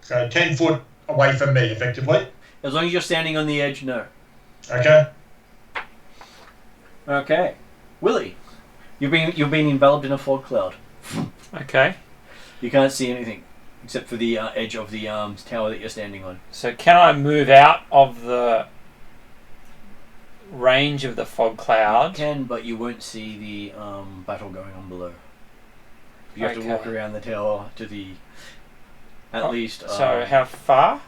So 10 foot away from me, effectively. As long as you're standing on the edge, no. Okay. Okay. Willie, you've been enveloped in a fog cloud. Okay. You can't see anything except for the edge of the tower that you're standing on. So can I move out of the range of the fog You cloud? can, but you won't see the battle going on below. You have to Okay. walk around the tower to the at least. So how far?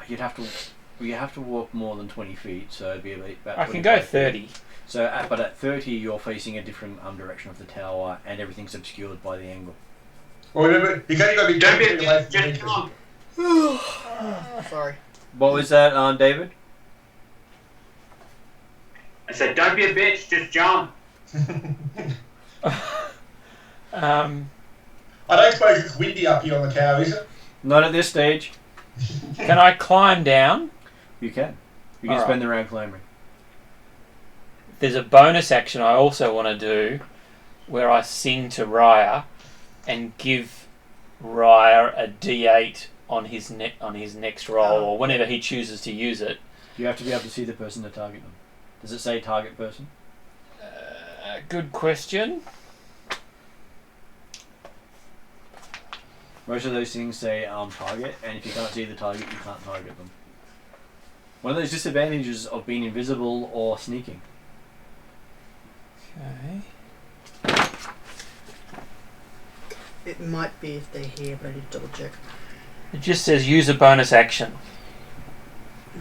You have to walk more than 20 feet, so it'd be about. I can go 25 feet. 30. So, but at 30, you're facing a different direction of the tower, and everything's obscured by the angle. Well, remember, you've only got to be Don't 20 be feet away from just me. jump. Sorry. What was that, David? I said, don't be a bitch, just jump. I don't suppose it's windy up here on the tower, is it? Not at this stage. Can I climb down? You can. You can Alright. spend the round climbing. There's a bonus action I also want to do where I sing to Raya and give Raya a D8 on his next roll or whenever he chooses to use it. You have to be able to see the person to target them. Does it say target person? Good question. Most of those things say target, and if you can't see the target, you can't target them. One of those disadvantages of being invisible or sneaking. Okay. It might be if they're here, but I need to double check. It just says use a bonus action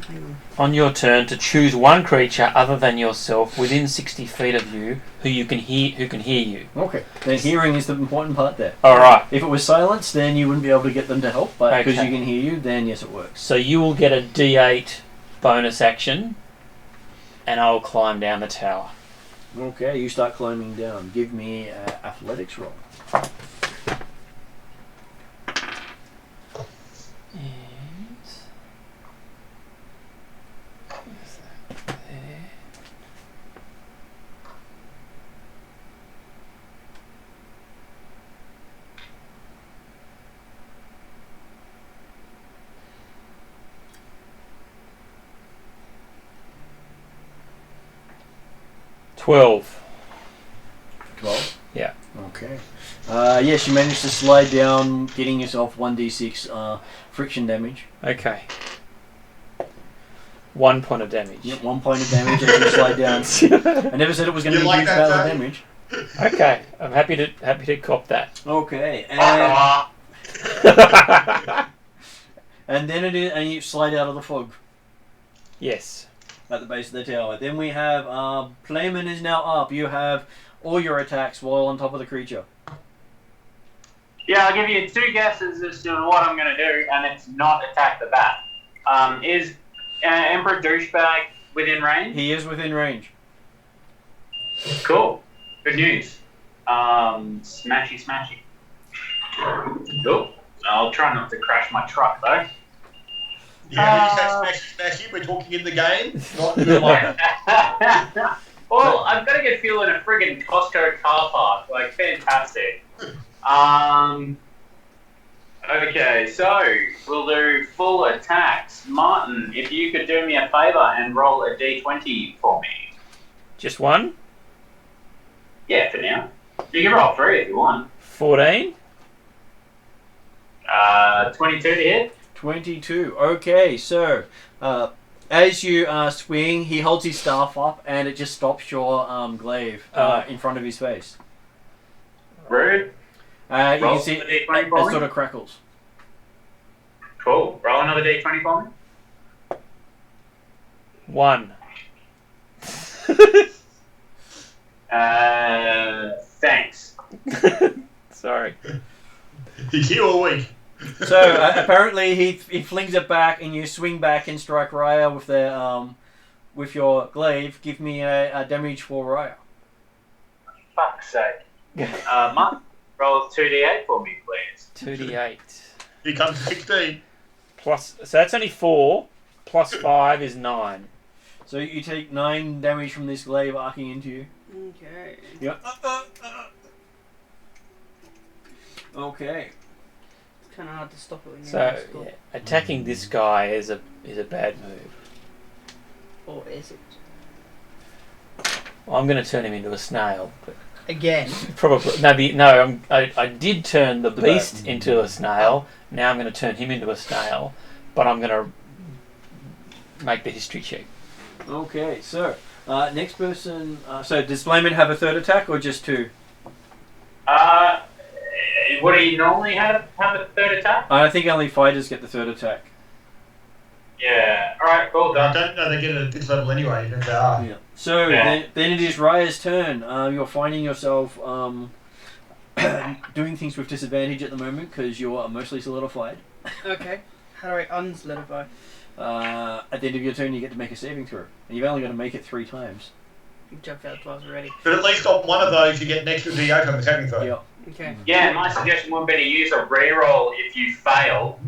Hang on. on your turn to choose one creature other than yourself within 60 feet of you who can hear you. Okay. Then hearing is the important part there. All right. If it was silence, then you wouldn't be able to get them to help, but because Okay. you can hear you, then yes, it works. So you will get a D8 bonus action, and I'll climb down the tower. Okay, you start climbing down. Give me an athletics roll. And where's that? There. $12. 12? Yeah. Okay. Yes, you managed to slide down, getting yourself 1d6 friction damage. Okay. 1 point of damage. Yep, 1 point of damage as you slide down. I never said it was going to You be a like huge that, amount of Dave? damage. Okay, I'm happy to cop that. Okay, and, Ah, and then it is, and you slide out of the fog Yes. at the base of the tower. Then we have Playman is now up. You have all your attacks while on top of the creature. Yeah, I'll give you 2 guesses as to what I'm going to do, and it's not attack the bat. Is Emperor Douchebag within range? He is within range. Cool. Good news. Smashy, smashy. Cool. I'll try not to crash my truck, though. Yeah, when you say smashy, we're talking in the game, not in the life. Well, I've got to get fuel in a friggin' Costco car park. Like, fantastic. Okay, so we'll do full attacks. Martin, if you could do me a favour and roll a d20 for me. Just one? Yeah, for now. You can roll 3 if you want. 14? 22 to hit. 22. Okay, so as you swing, he holds his staff up and it just stops your glaive in front of his face. Rude. You can Roll see the it D20 for me. sort of crackles. Cool. Roll another d20 for me. 1. Thanks. Sorry. He's here all week. So apparently he flings it back and you swing back and strike Raya with your glaive. Give me a damage for Raya. Fuck's sake. Martin, roll 2d8 for me, please. 2d8. Here comes 16. Plus, so that's only 4. Plus 5 is 9. So you take 9 damage from this glaive arcing into you. Okay. Yep. Okay. It's kind of hard to stop it when you're in So school. yeah, attacking this guy is a bad move. Or is it? Well, I'm going to turn him into a snail. But Again. probably I did turn the beast into a snail. Now I'm going to turn him into a snail, but I'm going to make the history check. Okay, so next person. So does Blayman have a third attack or just 2? Would he normally have a third attack? I think only fighters get the third attack. Yeah. Alright, cool, I done. don't know they get it at this level anyway. They are. Yeah. So Yeah. then it is Raya's turn. You're finding yourself doing things with disadvantage at the moment because you're mostly solidified. Okay. How do I unsolidify? At the end of your turn, you get to make a saving throw, and you've only got to make it 3 times. I've failed twice already. But at least on one of those, you get an extra D8 on the saving throw. Yeah. Okay. Yeah, my suggestion would be to use a reroll if you fail.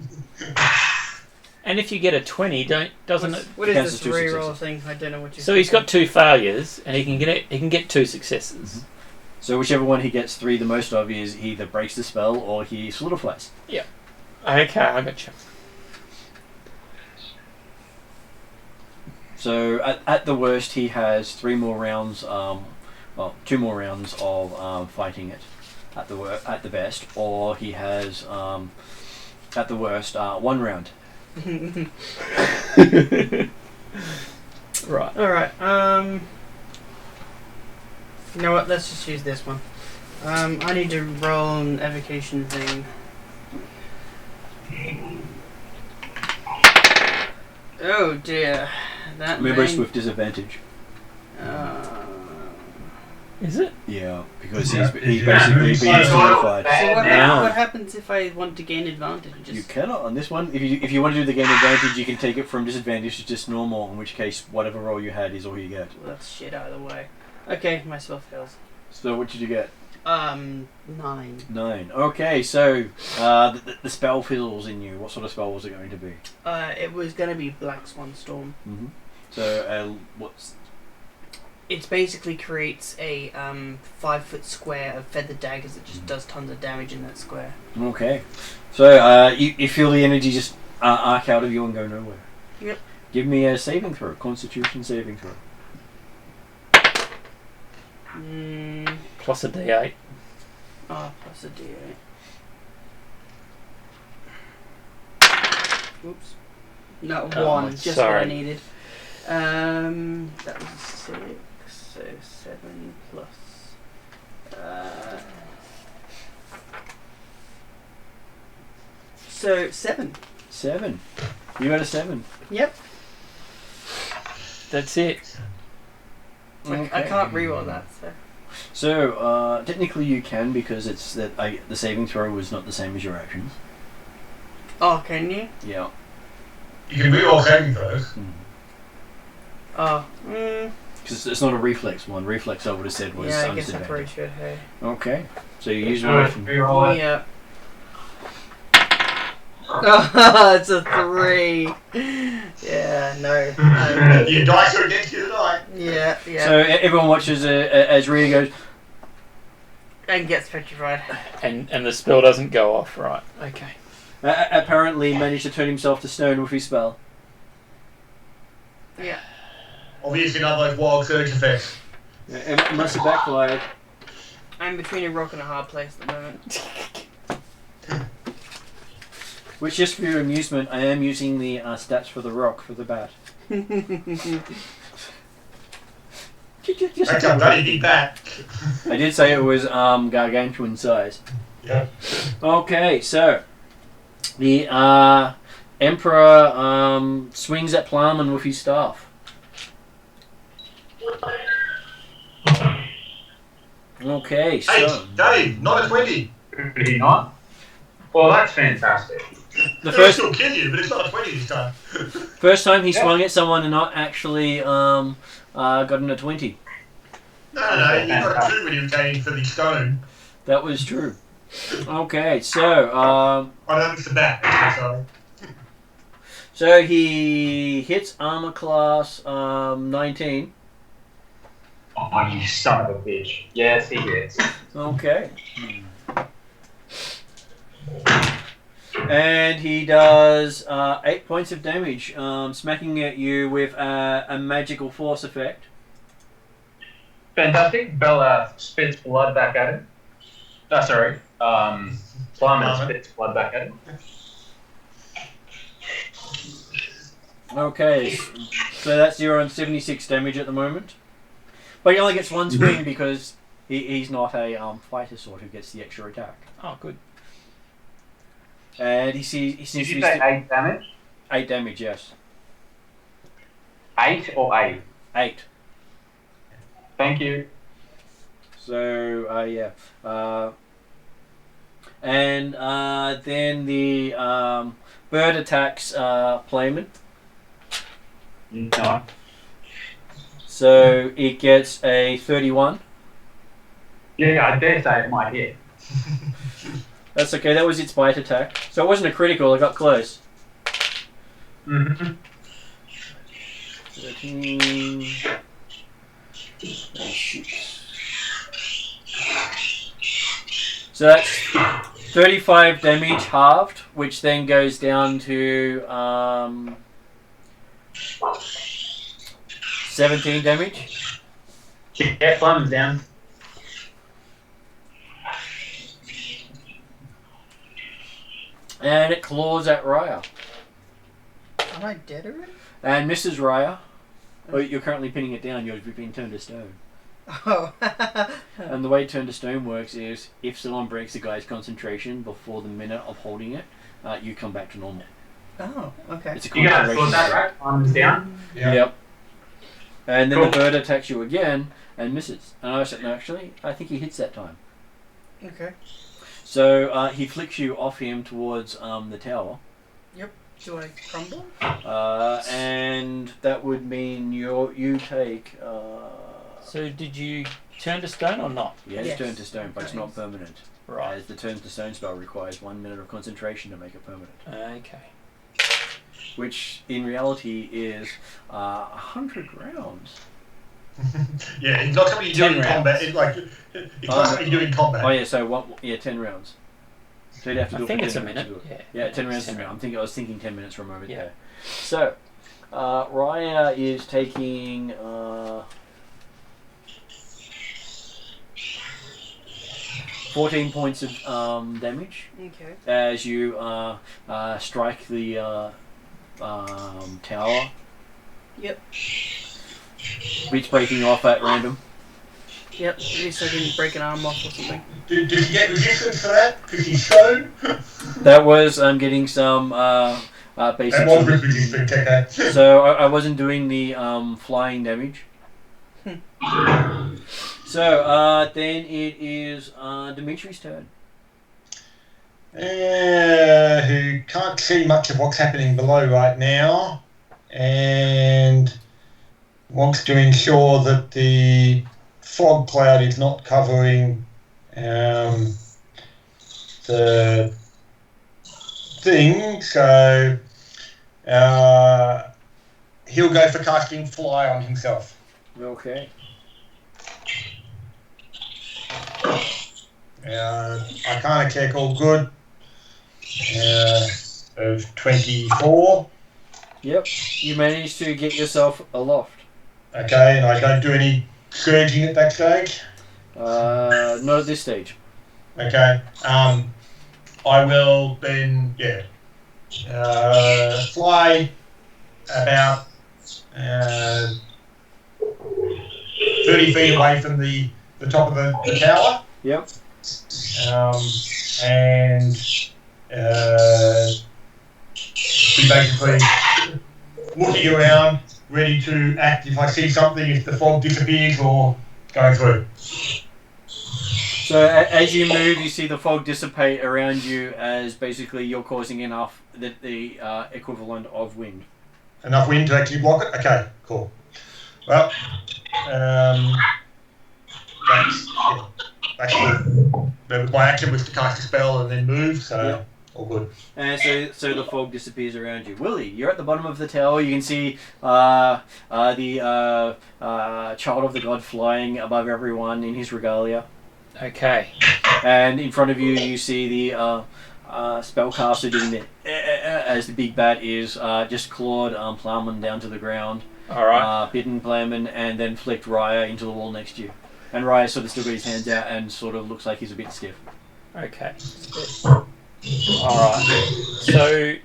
And if you get a 20, doesn't it? What is Counts this as 2 reroll successes. thing? I don't know what you. So he's got 2 failures, and he can get 2 successes. So whichever one he gets 3 the most of is he either breaks the spell or he solidifies. Okay, I gotcha. So at the worst, he has 3 more rounds. 2 more rounds of fighting it. At the best, or he has at the worst 1 round. Right. All right. You know what? Let's just use this one. I need to roll an evocation thing. Oh dear. That Remember, it's may- with disadvantage. Is it? Yeah, because he's basically being solidified. So Now. what happens if I want to gain advantage? You cannot on this one. If you want to do the gain advantage, you can take it from disadvantage to just normal. In which case, whatever roll you had is all you get. Well, that's shit out of the way. Okay, my spell fails. So what did you get? 9. 9. Okay, so the spell fizzles in you. What sort of spell was it going to be? It was gonna be Black Swan Storm. Mm-hmm. So what's It basically creates a 5-foot square of feathered daggers that just does tons of damage in that square. okay? So you feel the energy just arc out of you and go nowhere. Yep. Give me a saving throw, Constitution saving throw. Plus a D8. Plus a D8. Oops. No, 1. Just what I sorry. needed. That was 6. So 7 plus. So 7. 7. You got a 7. Yep. That's it. I can't reroll that. So. So, technically you can because it's that the saving throw was not the same as your actions. Oh, can you? Yeah. You can reroll saving throws. Oh. Because it's not a reflex one. Reflex I would have said was Yeah, I guess I probably disadvantage. should, hey. Okay. So you use one from... Reroll it. Yeah. Oh, it's a 3. Yeah, no. Your dice are against you tonight. Yeah, yeah. So everyone watches as Rhea goes, And gets petrified. And the spell doesn't go off, right? Okay. apparently managed to turn himself to stone with his spell. Yeah. Obviously none of those wild surge effects. It must have backfired. I'm between a rock and a hard place at the moment. Which, just for your amusement, I am using the stats for the rock for the bat. That's a bloody big bat. I did say it was gargantuan size. Yeah. Okay, so the Emperor swings at Plum with his staff. Okay, so Hey, Dave, not a 20. Did he not? Well, that's fantastic. the It'll first still kill you, but it's not a 20 this time. first time he swung at someone and not actually gotten a 20. No, you got a 2 when you came in for the stone. That was true. Okay, so I know it's the bat. Sorry. so he hits armor class 19. Oh, you son of a bitch. Yes, he is. Okay. And he does 8 points of damage, smacking at you with a magical force effect. Fantastic. Bella spits blood back at him. Oh, sorry. Plum spits blood back at him. Okay, so that's 0 and 76 damage at the moment. But he only gets one swing because he's not a fighter sword who gets the extra attack. Oh, good. And he seems Did to you be say 8 damage? 8 damage, yes. 8 or 8? 8. Thank you. So, yeah. And then the bird attacks Playman. No. So it gets a 31. Yeah, I dare say it might hit. That's okay, that was its bite attack. So it wasn't a critical, it got close. Mm-hmm. 13. 36. So that's 35 damage halved, which then goes down to 17 damage. Yeah, Plum's down. And it claws at Raya. Am I dead already? And Mrs. Raya, well, you're currently pinning it down, you've been turned to stone. Oh. And the way turn to stone works is if someone breaks the guy's concentration before the minute of holding it, you come back to normal. Oh, okay. It's a You guys concentration saw that, save. right? Plum's down. Yeah. Yep. And then Cool. the bird attacks you again and misses. And I said, no, actually, I think he hits that time. Okay. So he flicks you off him towards the tower. Do I crumble? And that would mean you take... So did you turn to stone or not? yeah, it's Yes. turned to stone, but it's not permanent. Right. As the turn to stone spell requires 1 minute of concentration to make it permanent. Okay. Which in reality is 100 rounds. Yeah, it's not something you do 10 in rounds. combat. It's not something you do in combat. Oh yeah, so 10 rounds. So you'd have to I do it think for it's a 10 minutes minute. to do it. Yeah. Yeah, 10 rounds is a 10 minute. I was thinking 10 minutes for a moment Yeah. there. So, Raya is taking 14 points of damage Okay. as you strike the tower. Yep. It's breaking off at random. Yep. At least I didn't break an arm off or something. Did he get resistance for that? Because he's stone? That was getting some basic. That was resistance, okay. So I wasn't doing the flying damage. So then it is Dimitri's turn. Who can't see much of what's happening below right now, and wants to ensure that the fog cloud is not covering the thing. So he'll go for casting Fly on himself. Okay. Arcana check all good. Of 24. Yep. You managed to get yourself aloft. Okay, and I don't do any scourging at that stage. Not at this stage. Okay. I will then, fly about 30 feet away from the top of the tower. Yep. And be basically looking around, ready to act if I see something, if the fog disappears or going through. So as you move, you see the fog dissipate around you as basically you're causing enough that the equivalent of wind. Enough wind to actually block it? Okay, cool. Well, that's cool. My action was to cast a spell and then move, so all good. And so the fog disappears around you. Willie, you're at the bottom of the tower. You can see the child of the god flying above everyone in his regalia. Okay. And in front of you, you see the spellcaster doing the as the big bat is just clawed Plum down to the ground. All right. Bitten Plum and then flicked Raya into the wall next to you. And Raya sort of still got his hands out and sort of looks like he's a bit stiff. Okay. Alright. So,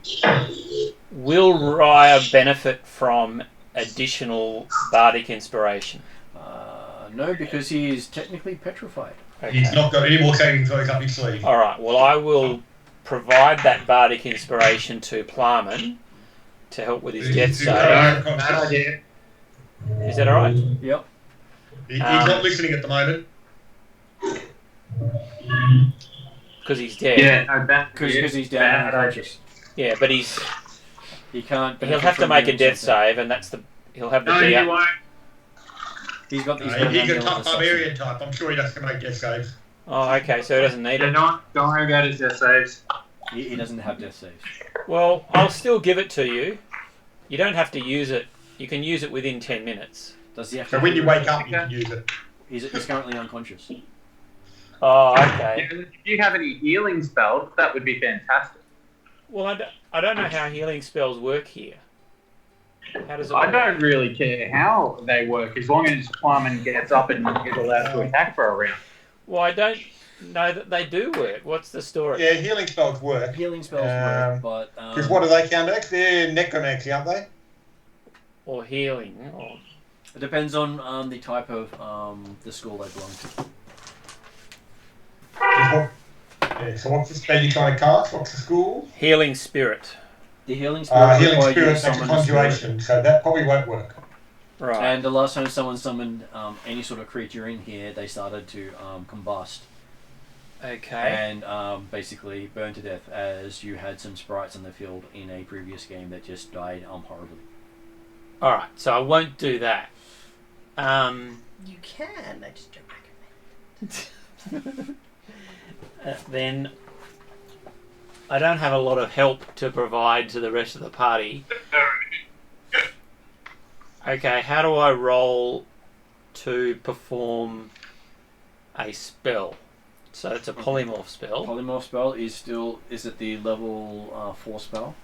will Raya benefit from additional bardic inspiration? No, because he is technically petrified. Okay. He's not got any more saving throws up his sleeve. Alright, well I will provide that bardic inspiration to Plum to help with his death save. Bad idea. Is that alright? Yep. He's not listening at the moment. Because he's dead. Yeah, Because he's down and unconscious. Yeah, but he can't. he'll have to make a death save, and he'll have the No, D8. he won't. He's got these. He's a tough barbarian type. I'm sure he doesn't make death saves. Oh, okay, so he doesn't need Yeah, it. don't worry about his death saves. He doesn't have death saves. Well, I'll still give it to you. You don't have to use it. You can use it within 10 minutes. Does he have So to? when you wake up, you can use it. He's currently unconscious. Oh, okay. If you have any healing spells, that would be fantastic. Well, I don't know how healing spells work here. How does it work? I don't really care how they work, as long as Plum gets up and is allowed to attack for a round. Well, I don't know that they do work. What's the story? Yeah, healing spells work. Healing spells work, but Because what do they count as? They're necromancy, aren't they? Or healing. Or... it depends on the type of the school they belong to. So what's the spell you're trying to cast? What's the school? Healing spirit. The healing spirit. Healing requires you to spirit makes a summon a spirit. conjuration, so that probably won't work. Right. And the last time someone summoned any sort of creature in here, they started to combust Okay. and basically burn to death, as you had some sprites on the field in a previous game that just died horribly. Alright, so I won't do that. You can. I just don't recommend. Then I don't have a lot of help to provide to the rest of the party. Okay, how do I roll to perform a spell? So it's a polymorph spell. Polymorph spell is it the level 4 spell?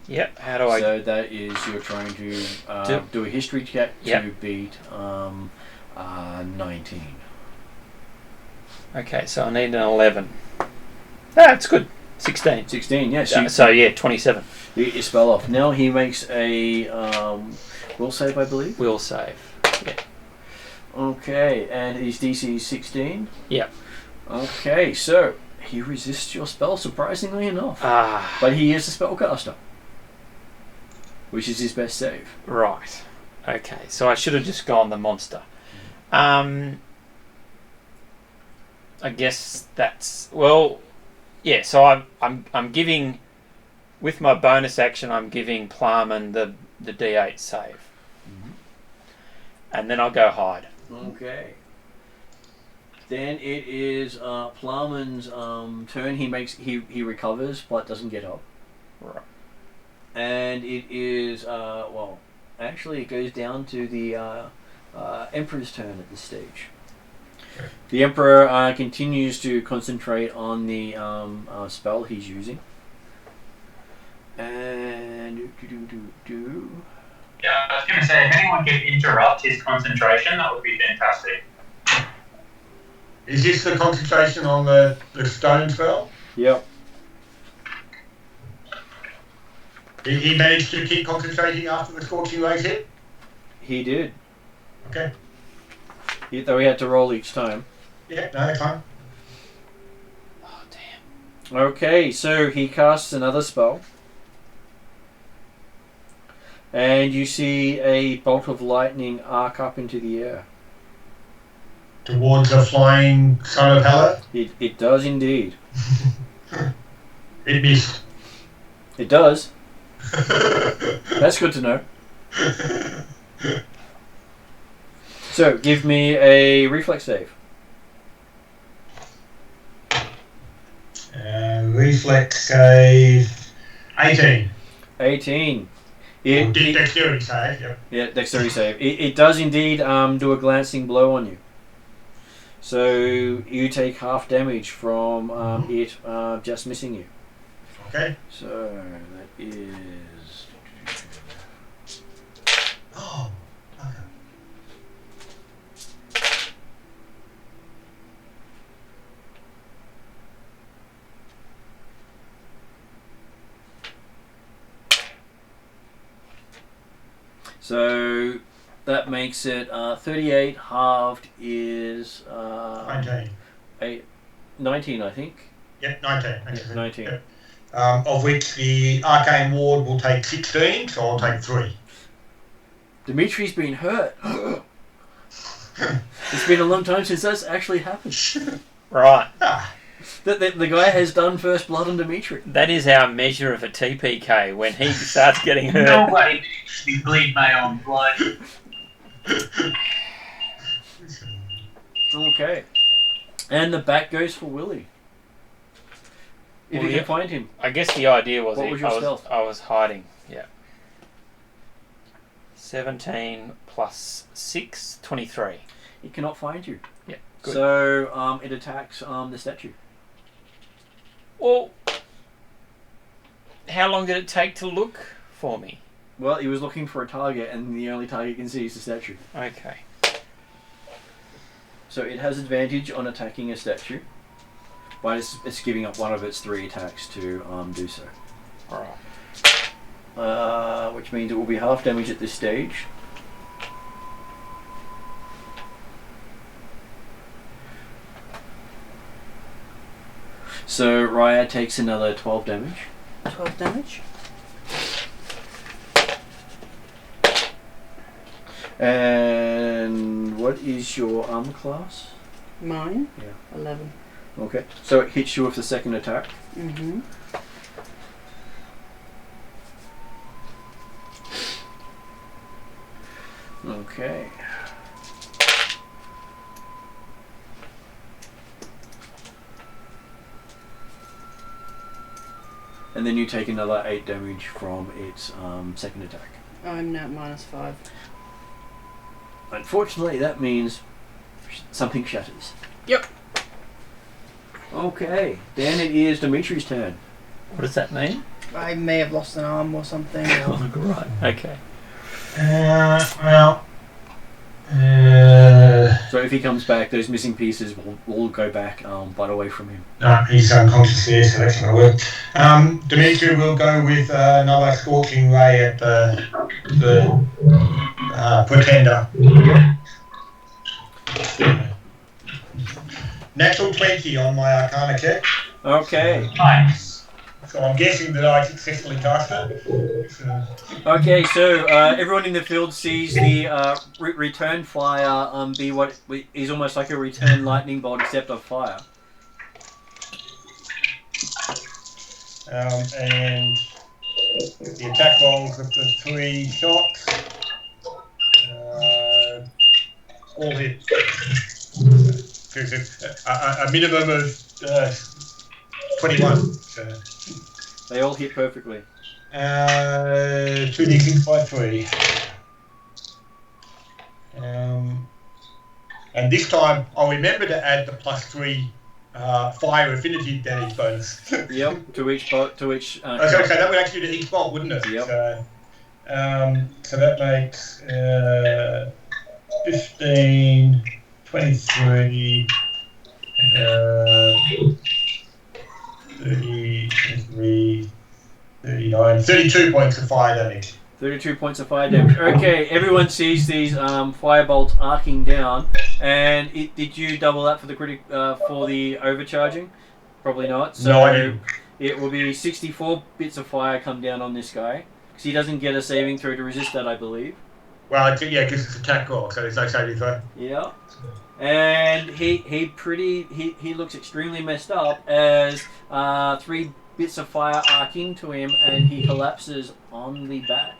Yep. How do I? So that is you're trying to do a history check to beat 19. Okay, so I need an 11. That's good. 16. 16, yes. So yeah, 27. You spell off. Now he makes a will save, I believe. Will save. Yeah. Okay, and his DC is 16. Yep. Okay, so he resists your spell, surprisingly enough. Ah. But he is a spellcaster, which is his best save. Right. Okay, so I should have just gone the monster. I guess that's well. Yeah. So I'm giving with my bonus action. I'm giving Plum and the D8 save, and then I'll go hide. Okay. Then it is Plumman's turn. He recovers but doesn't get up. Right. And it is actually it goes down to the Emperor's turn at this stage. The Emperor continues to concentrate on the spell he's using. And Yeah, I was going to say, if anyone could interrupt his concentration, that would be fantastic. Is this the concentration on the stone spell? Yep. He managed to keep concentrating after the Scorching Ray hit? He did. Okay. Though he had to roll each time. Yeah, no, that's fine. Oh damn. Okay, so he casts another spell. And you see a bolt of lightning arc up into the air. Towards the flying son of Hela? It does indeed. It missed. It does. That's good to know. So, give me a reflex save. Reflex save 18. 18. Dexterity save, yep. Yeah, dexterity save. It does indeed do a glancing blow on you. So you take half damage from it just missing you. Okay. So that is... Oh, okay. So that makes it 38 halved is 19. 19, I think. Yep, 19. Yeah, 19. Yep. Of which the Arcane Ward will take 16, so I'll take 3. Dimitri's been hurt. It's been a long time since that's actually happened. Right. The guy has done first blood on Dimitri. That is our measure of a TPK when he starts getting hurt. Nobody makes me bleed my own blood. Okay. And the back goes for Willie. If you can find him. I guess the idea was, What was your stealth? I was hiding. Yeah. 17 plus 6, 23. He cannot find you. Yeah. Good. So it attacks the statue. Well, how long did it take to look for me? Well, he was looking for a target, and the only target you can see is the statue. Okay. So it has advantage on attacking a statue, but it's giving up one of its 3 attacks to do so. Alright. Which means it will be half damage at this stage. So Raya takes another 12 damage. 12 damage. And what is your armor class? Mine? Yeah. 11. Okay. So it hits you with the second attack. Mm-hmm. Okay. And then you take another 8 damage from its second attack. I'm now at -5. Unfortunately, that means something shatters. Yep. Okay, then it is Dimitri's turn. What does that mean? I may have lost an arm or something. Or... Right. Okay. So if he comes back, those missing pieces will go back, but away from him. No, he's unconscious there, so that's not going to work. Dimitri will go with another Scorching Ray at the Pretender. Natural 20 on my Arcana check. Okay. Nice. So I'm guessing that I successfully cast it. So, Okay, so everyone in the field sees the return fire be what is almost like a return lightning bolt, except of fire. and the attack rolls with the 3 shots. All hit. A minimum of 21. So. They all hit perfectly. 2d6 by 3. And this time I'll remember to add the +3 fire affinity damage bonus. Yep, to each bolt, to each. Okay, that would actually do to each bolt, wouldn't it? Yep. So that makes 15, 23, 30, 23, 39, 32 points of fire damage. 32 points of fire damage. Okay, everyone sees these fire bolts arcing down. And did you double that for the for the overcharging? Probably not. So No, I didn't. It will be 64 bits of fire come down on this guy. Because he doesn't get a saving throw to resist that, I believe. Well, yeah, because it's attack roll, so there's no saving throw. Yeah. And he looks extremely messed up as 3 bits of fire arc into him and he collapses on the back.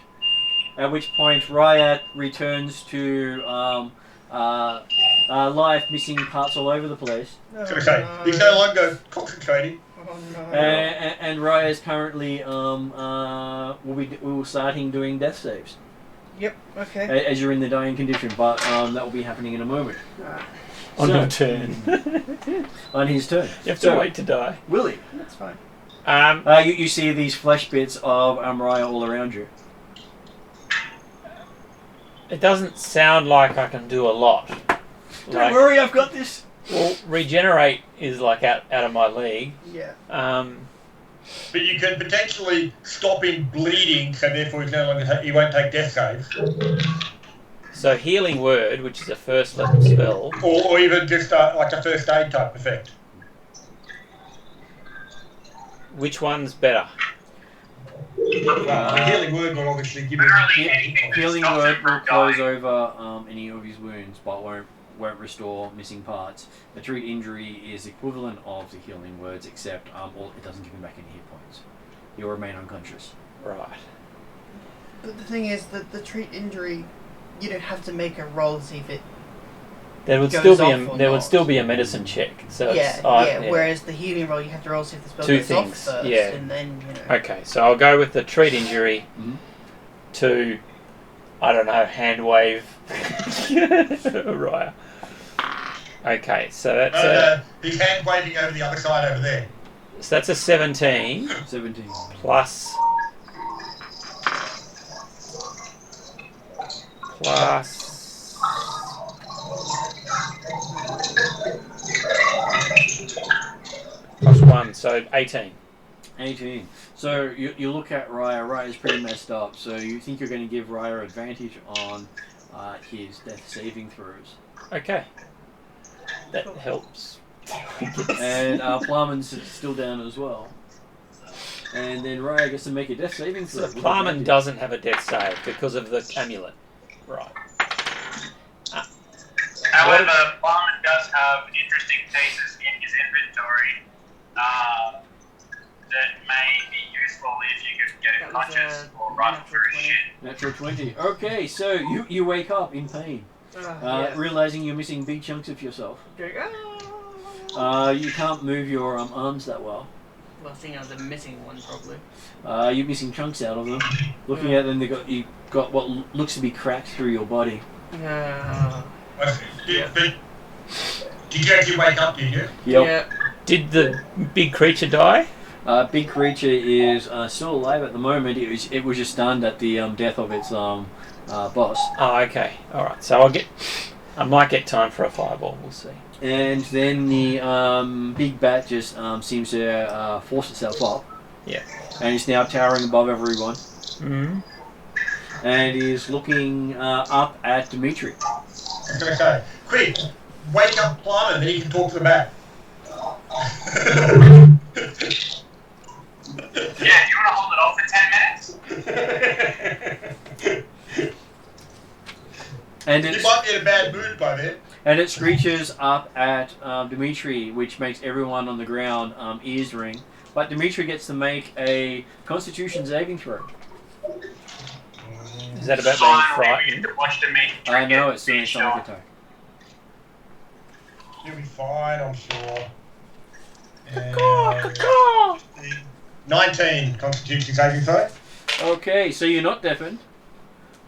At which point Riot returns to life, missing parts all over the place. He's no longer concentrating. Oh no. And Riot is currently will starting doing death saves. Yep, okay. As you're in the dying condition, but that will be happening in a moment. On your turn. On his turn. You have to wait to die. Willie. That's fine. You see these flesh bits of Raya all around you. It doesn't sound like I can do a lot. Don't worry, I've got this. Well, regenerate is like out of my league. Yeah. But you can potentially stop him bleeding, so therefore he's no longer he won't take death saves. So healing word, which is a first level spell, or even just like a first aid type effect. which one's better? The healing word will obviously give him Healing word will close over any of his wounds, but won't restore missing parts. The treat injury is equivalent of the healing words, except it doesn't give him back any hit points. He'll remain unconscious. Right. But the thing is that the treat injury, you don't have to make a roll to see if it. There would goes still be off or there would not. still be a medicine check. So Yeah, it's, yeah. Whereas the healing roll, you have to roll to see if the spell Two goes things, off first, yeah. and then Okay, so I'll go with the treat injury to, I don't know, hand wave Raya. Okay, so that's he's hand waving over the other side over there. so that's a 17 17. plus +1, so 18. 18. So you look at Raya. Raya's pretty messed up. So you think you're going to give Raya advantage on his death saving throws. Okay, that helps. And Plum's still down as well. And then Raya gets to make a death saving throw. So Plum doesn't have a death save because of the amulet. Right. However, Plum does have interesting pieces in his inventory that may be useful if you could get him conscious or run through shit. Natural 20. Okay, so you wake up in pain, realizing you're missing big chunks of yourself. You can't move your arms that well. Well, I think I was a missing one probably. You're missing chunks out of them. Looking at them, you got what looks to be cracks through your body. Did you actually wake up, did you? Yep. Yeah. Did the big creature die? Big creature is still alive at the moment. It was just stunned at the death of its boss. Oh, okay. All right. So I might get time for a fireball. We'll see. And then the big bat just seems to force itself up. Yeah. And it's now towering above everyone. Mm-hmm. And is looking up at Dimitri. Okay. Quick, wake up Plum and then you can talk to the bat. do you want to hold it off for 10 minutes? And You it's, might be in a bad mood by then. and it screeches up at Dimitri, which makes everyone on the ground ears ring. But Dimitri gets to make a Constitution saving throw. Is that about being Finally, we frightened? get to watch Dimitri I know, get it's doing a finished sonic off. attack. You'll be fine, I'm sure. Caw. 19 Constitution saving throw. Okay, so you're not deafened,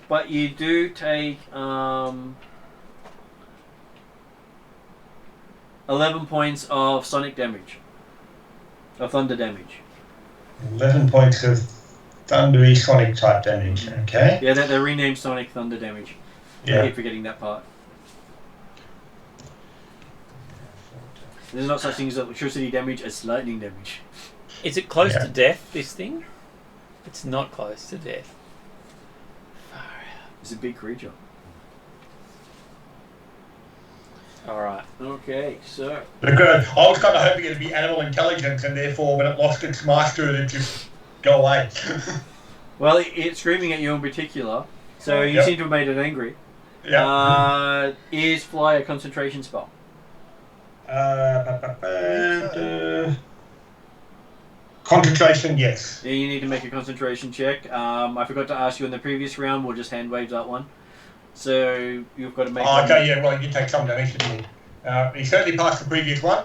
but you do take 11 points of sonic damage. Of thunder damage. 11 points of thundery sonic type damage. Okay. Yeah, they renamed sonic thunder damage. I Yeah. keep forgetting that part. There's not such thing as electricity damage as lightning damage. Is it close Yeah. to death, this thing? It's not close to death. It's a big creature. Alright. Okay, so Because I was kind of hoping it'd be animal intelligence, and therefore, when it lost its master, it'd just go away. well, it's screaming at you in particular. So you Yep. seem to have made it angry. Yeah. Is fly a concentration spell? Concentration, yes. Yeah, you need to make a concentration check. I forgot to ask you in the previous round. We'll just hand wave that one. So you've got to make. Oh, okay, yeah, well, you take some damage, didn't you? He certainly passed the previous one.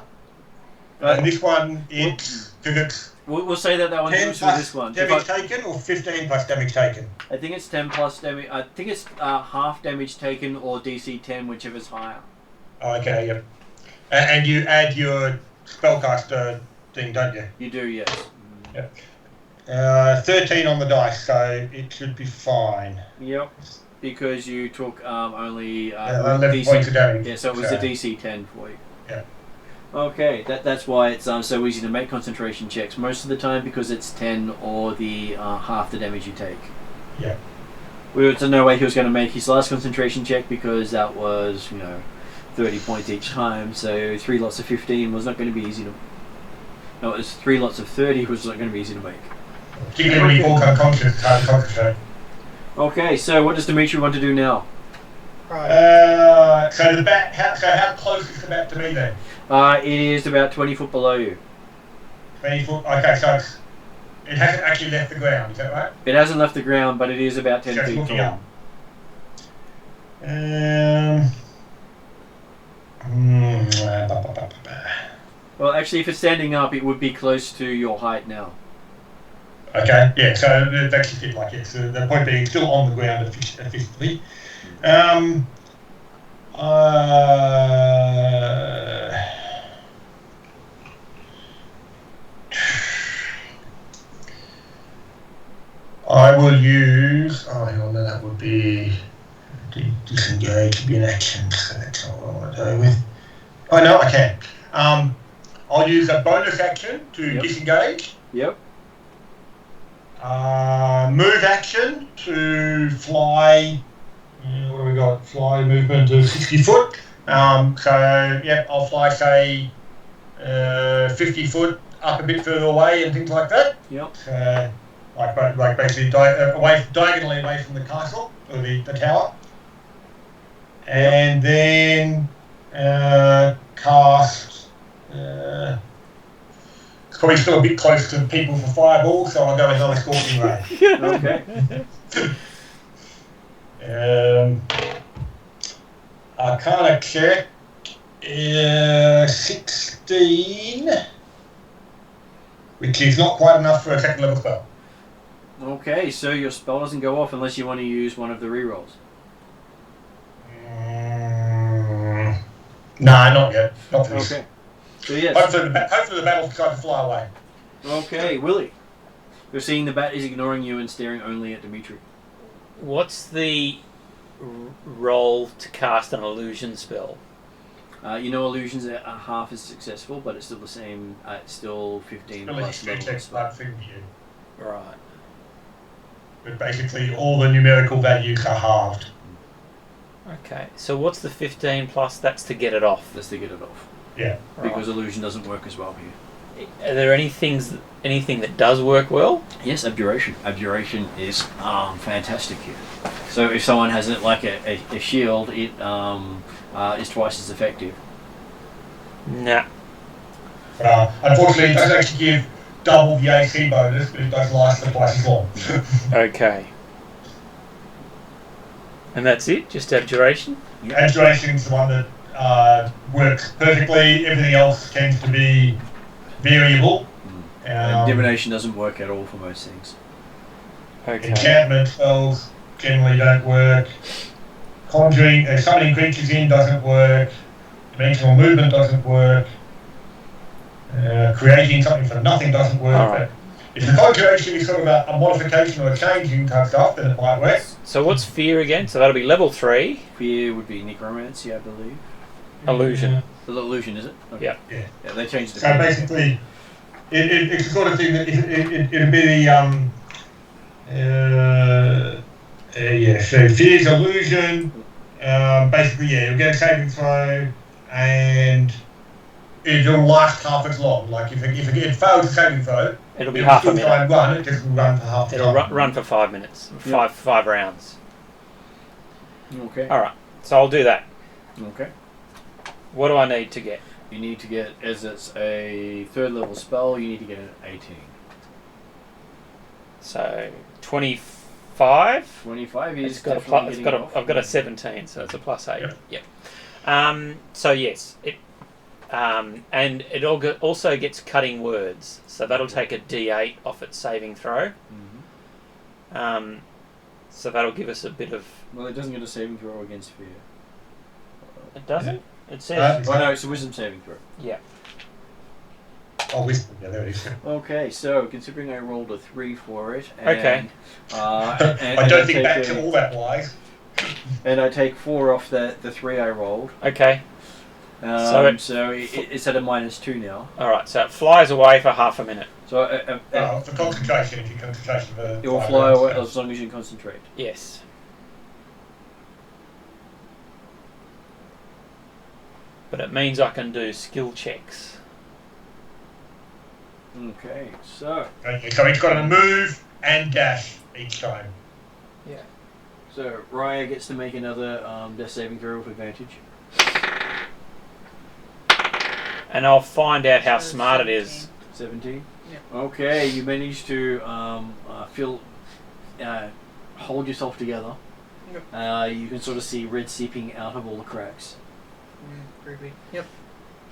And this one, it's... Because it's We'll say that one 10 goes for plus this one. damage taken, or 15 plus damage taken? I think it's 10 plus damage. I think it's half damage taken or DC 10, whichever's higher. Oh, okay, yep. And you add your spellcaster thing, don't you? You do, yes. 13 on the dice, so it should be fine. Yep. Because you took only 11 points of damage. Yeah, so it was a DC 10 for you. Yeah. Okay, that's why it's so easy to make concentration checks most of the time, because it's 10 or the half the damage you take. Yeah. We were to no way he was going to make his last concentration check, because that was 30 points each time. So 3 lots of 15 was not going to be easy to. No, it was 3 lots of 30 was not going to be easy to make. Particularly when you're all kind of conscious, hard to concentrate. Okay, so what does Dimitri want to do now? Right. So the bat. How close is the bat to me then? It is about 20 foot below you. 20 foot. Okay, so it hasn't actually left the ground. Is that right? It hasn't left the ground, but it is about 10 So it's feet looking tall. up. Well, actually, if it's standing up, it would be close to your height now. Okay, yeah, so that should fit like it. So the point being, it's still on the ground efficiently. I will use. Oh, hang on, no, that would be disengage. Would be an action, so that's not what I want to do with. Oh no, I can. I'll use a bonus action to disengage. Yep. Move action to fly. What do we got? Fly movement of 60 foot. So yeah, I'll fly say 50 foot up a bit further away and things like that. Yep. Like basically diagonally away from the castle or the tower, and then cast. It's probably still a bit close to people for fireball, so I'll go with another Scorching Ray. Okay. Arcana check. 16, which is not quite enough for a second level spell. Okay, so your spell doesn't go off unless you want to use one of the rerolls. Nah, not yet. Not for this. Okay. So yes. Hopefully the battle decided to fly away. Okay, Willie. You're seeing the bat is ignoring you and staring only at Dimitri. What's the roll to cast an illusion spell? Illusions are half as successful, but it's still the same. It's still 15 Really plus level. text that thing to you. Right. But basically all the numerical values are halved. Okay, so what's the 15 plus? That's to get it off. That's to get it off. Yeah. Because illusion doesn't work as well here. Are there anything that does work well? Yes, abjuration. Abjuration is fantastic here. So if someone has it like a shield, it is twice as effective. Nah. Unfortunately, it doesn't actually give double the AC bonus, but it does last for twice as long. Okay. And that's it? Just abjuration? Abjuration is the one that works perfectly. Everything else tends to be variable. Divination doesn't work at all for most things. Okay. Enchantment spells generally don't work. Conjuring, summoning creatures in doesn't work. Dimensional movement doesn't work. Creating something from nothing doesn't work. Alright. If the conjuration is sort of a modification or a changing type stuff, then it might work. So what's fear again? So that'll be level 3. Fear would be necromancy, I believe. Illusion. The illusion, is it? Okay. Yeah. Yeah, they changed it. So basically, it's the sort of thing that it'd be the so fear's illusion. Basically, you'll get a saving throw, and it'll last half as long. Like if it fails a saving throw, It'll be half a still try minute. and run. It just will run for half the It'll time. run for 5 minutes. Yeah. Five rounds. Okay. Alright. So I'll do that. Okay. What do I need to get? You need to get, as it's a 3rd level spell, you need to get an 18. So 25? 25 is It's got a definitely plus, getting off. I've got a 17, so it's a plus 8. Yep. Yep. So yes, and it also gets cutting words, so that'll take a D8 off its saving throw. Mm-hmm. So that'll give us a bit of. Well, it doesn't get a saving throw against fear. It doesn't. It says. Oh no, it's a wisdom saving throw. Yeah. Oh, wisdom. Yeah, there it is. Okay, so considering I rolled a 3 for it, and, Okay. I don't think that's all that wise. And I take 4 off the 3 I rolled. Okay. So it's at a -2 now. All right. So it flies away for half a minute. So For concentration, if you concentration for it will fly away as long as you concentrate. Yes. But it means I can do skill checks. Okay, so Okay, so it's got to move and dash each time. so Raya gets to make another death saving throw with advantage. And I'll find out how smart it is. 17. Yeah. Okay, you managed to hold yourself together. Yep. You can sort of see red seeping out of all the cracks. Creepy. Yep.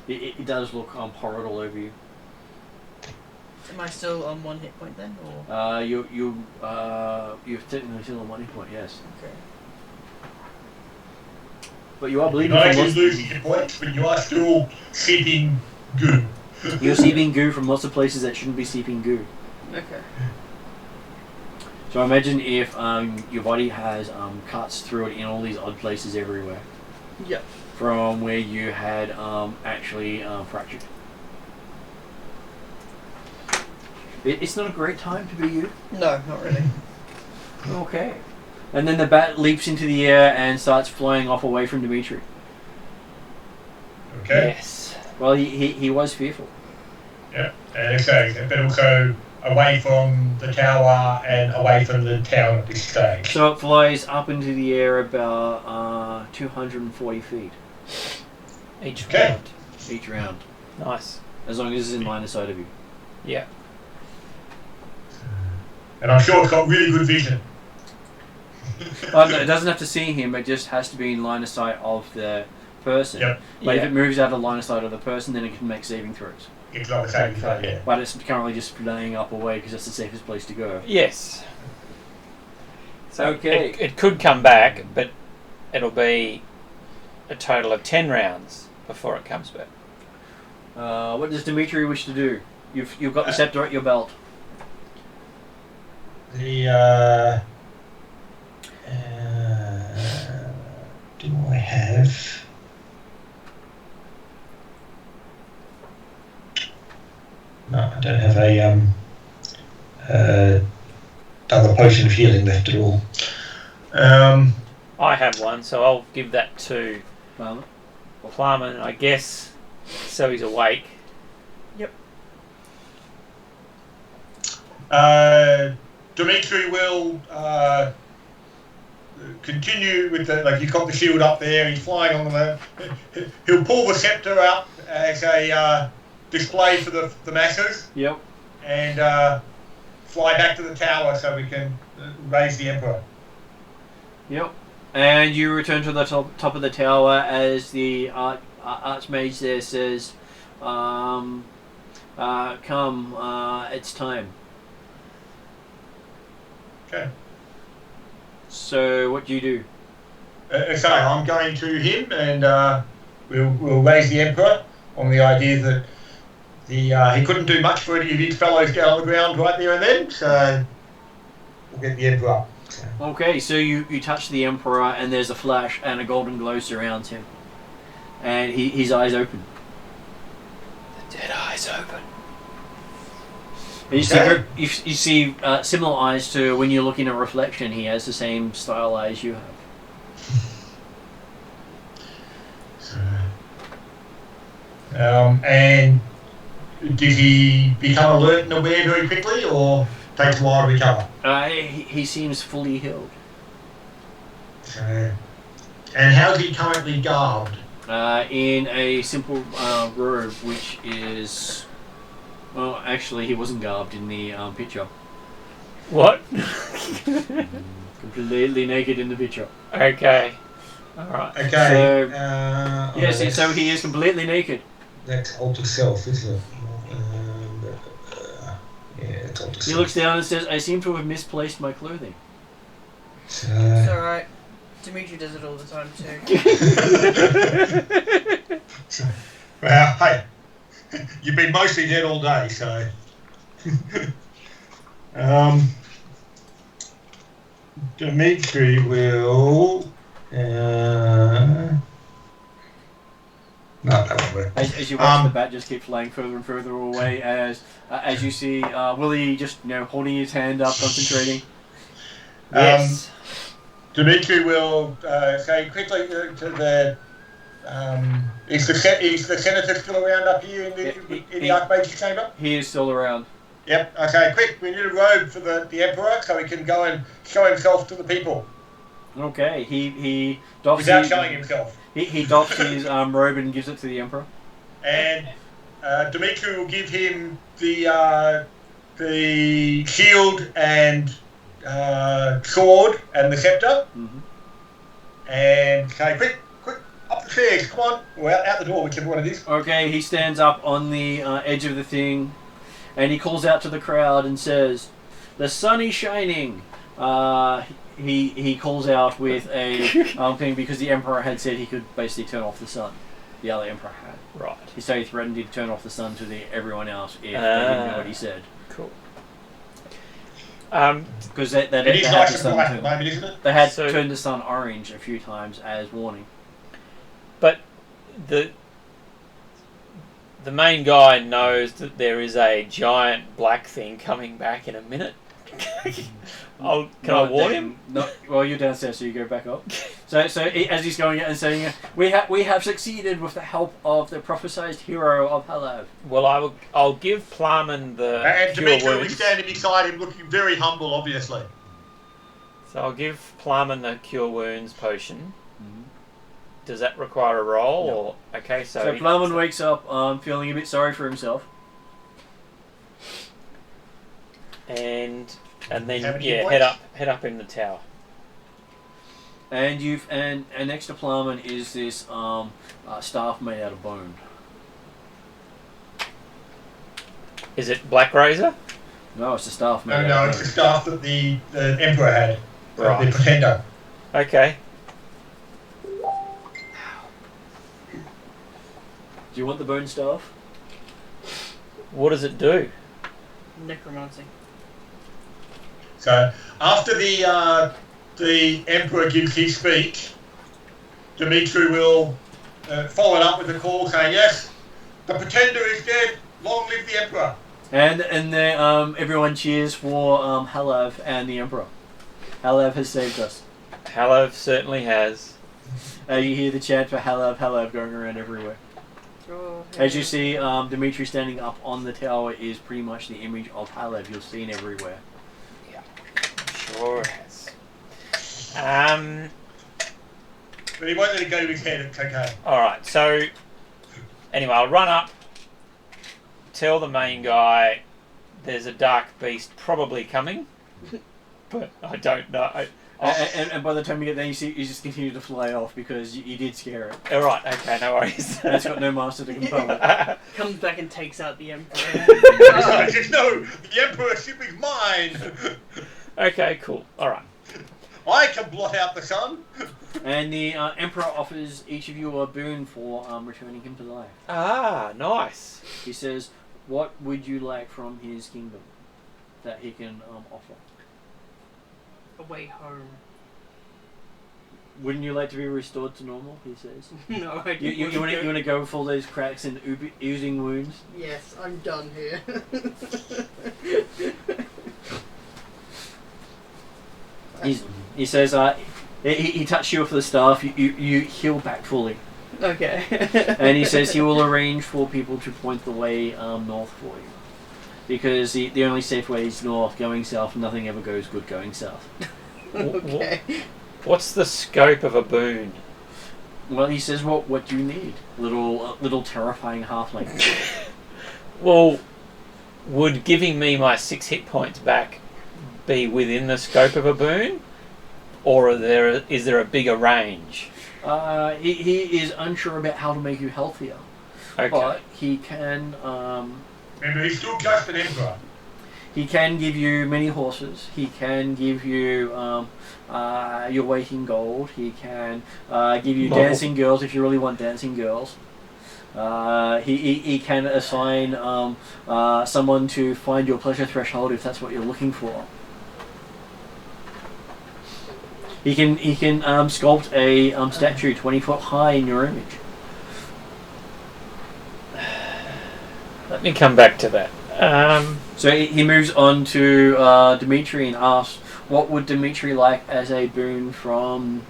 It does look horrid all over you. Am I still on 1 hit point then, or? You're technically still on 1 hit point, yes. Okay. But you are You're bleeding not from actually lots. losing your points, but you are still seeping goo. You're seeping goo from lots of places that shouldn't be seeping goo. Okay. So imagine if your body has cuts through it in all these odd places everywhere. Yep. From where you had actually fractured. It's not a great time to be you. No, not really. Okay. And then the bat leaps into the air and starts flying off away from Dimitri. Okay. Yes. Well, he was fearful. Yeah. And so, but also away from the tower and away from the town at this stage. So it flies up into the air about 240 feet Each Okay. round. each round. Nice. As long as it's in line of sight of you. Yeah. And I'm sure it's got really good vision. No, it doesn't have to see him, it just has to be in line of sight of the person. Yep. But if Yeah. it moves out of line of sight of the person, then it can make saving throws. It's not the same thing, yeah. But it's currently just flying up away because that's the safest place to go. Yes. So Okay. it could come back, but it'll be a total of 10 rounds before it comes back. What does Dimitri wish to do? You've got the scepter at your belt. The do I have? No, I don't have another potion of healing left at all. I have one, so I'll give that to Plum. Plum, and I guess so he's awake. Yep. Dimitri will continue with he's got the shield up there, he's flying on the... He'll pull the scepter up as a display for the masses. Yep. And fly back to the tower so we can raise the Emperor. Yep. And you return to the top of the tower as the Archmage there says, come, it's time. Okay. So what do you do? So I'm going to him and we'll raise the Emperor on the idea that he couldn't do much for any of his fellows down on the ground right there and then, so we'll get the Emperor up. So. Okay, so you touch the Emperor and there's a flash and a golden glow surrounds him. And his eyes open. The dead eyes open. And you see similar eyes to when you look in a reflection. He has the same style eyes you have. And did he become alert and aware very quickly, or takes a while to recover? He seems fully healed. And how's he currently garbed? In a simple robe, which is... Well, actually, he wasn't garbed in the picture. What? Completely naked in the picture. Okay. Alright. Okay. So, yes, so he is completely naked. That's alter self, isn't it? Yeah, it's alter self. He looks down and says, I seem to have misplaced my clothing. It's alright. Dimitri does it all the time too. Well, hey, you've been mostly dead all day, so... Dimitri will... No, that won't work. As you watch the bat just keep flying further and further away, as you see Willie just holding his hand up, concentrating. Yes. Dimitri will say quickly to the... is the senator still around up here in the Archmage's chamber? He is still around. Yep. Okay, quick, we need a robe for the Emperor so he can go and show himself to the people. Okay, he doffs without showing himself. He doffs his robe and gives it to the Emperor. And Dimitri will give him the shield and sword and the scepter. Mm-hmm. And say, quick, up the stairs, come on. Or out the door, whichever one it is. Okay, he stands up on the edge of the thing and he calls out to the crowd and says, the sun is shining. He calls out with a thing because the Emperor had said he could basically turn off the sun. The other Emperor had. Right. So he threatened to turn off the sun to everyone else if they didn't know what he said. Cool. Because they had turned the sun orange a few times as warning. But the main guy knows that there is a giant black thing coming back in a minute. Can I warn him? Well, you're downstairs, so you go back up. So as he's going out and saying, we have succeeded with the help of the prophesized hero of Halav. Well, I'll give Plum and the and cure Dimitri will be wounds. standing beside him, looking very humble, obviously. So I'll give Plum and the cure wounds potion. Mm-hmm. Does that require a roll? No. Or okay, So Plum wakes up feeling a bit sorry for himself. And then head up in the tower. And and next to Plum is this staff made out of bone. Is it Black Razor? No, it's a staff made out No, of it's bone. the staff that the Emperor had. Right. The Pretender. Okay. Do you want the bone staff? What does it do? Necromancy. So after the Emperor gives his speech, Dimitri will follow it up with a call saying, "Yes, the Pretender is dead. Long live the Emperor." And everyone cheers for Halav and the Emperor. Halav has saved us. Halav certainly has. You hear the chant for Halav, Halav going around everywhere. Oh, As you see, Dimitri standing up on the tower is pretty much the image of Haleb you've seen everywhere. Sure it has. But he won't let it go to his head. It's okay. Alright, so anyway, I'll run up, tell the main guy there's a dark beast probably coming, but I don't know. And by the time you get there, you see you just continue to fly off because you did scare it. Alright, okay, no worries. And it's got no master to compel it. Comes back and takes out the Emperor. He says, no, the Emperorship is mine. Okay, cool. Alright. I can blot out the sun. And the Emperor offers each of you a boon for returning him to life. Ah, nice. He says, what would you like from his kingdom that he can offer? A way home. Wouldn't you like to be restored to normal, he says. No, I don't. You want to go with all those cracks and oozing wounds? Yes, I'm done here. He says, he touched you with the staff, you heal back fully. Okay. And he says he will arrange for people to point the way north for you. Because the only safe way is north, going south, nothing ever goes good going south. Okay. What's the scope of a boon? Well, he says, what do you need? Little terrifying halfling. Well, would giving me my 6 hit points back be within the scope of a boon? Or is there a bigger range? He is unsure about how to make you healthier. Okay. But he can... Remember, he's still just an Emperor. He can give you many horses. He can give you your weight in gold. He can give you dancing girls if you really want dancing girls. He can assign someone to find your pleasure threshold if that's what you're looking for. He can sculpt a statue 20 foot high in your image. Let me come back to that. So he moves on to Dimitri and asks, what would Dimitri like as a boon from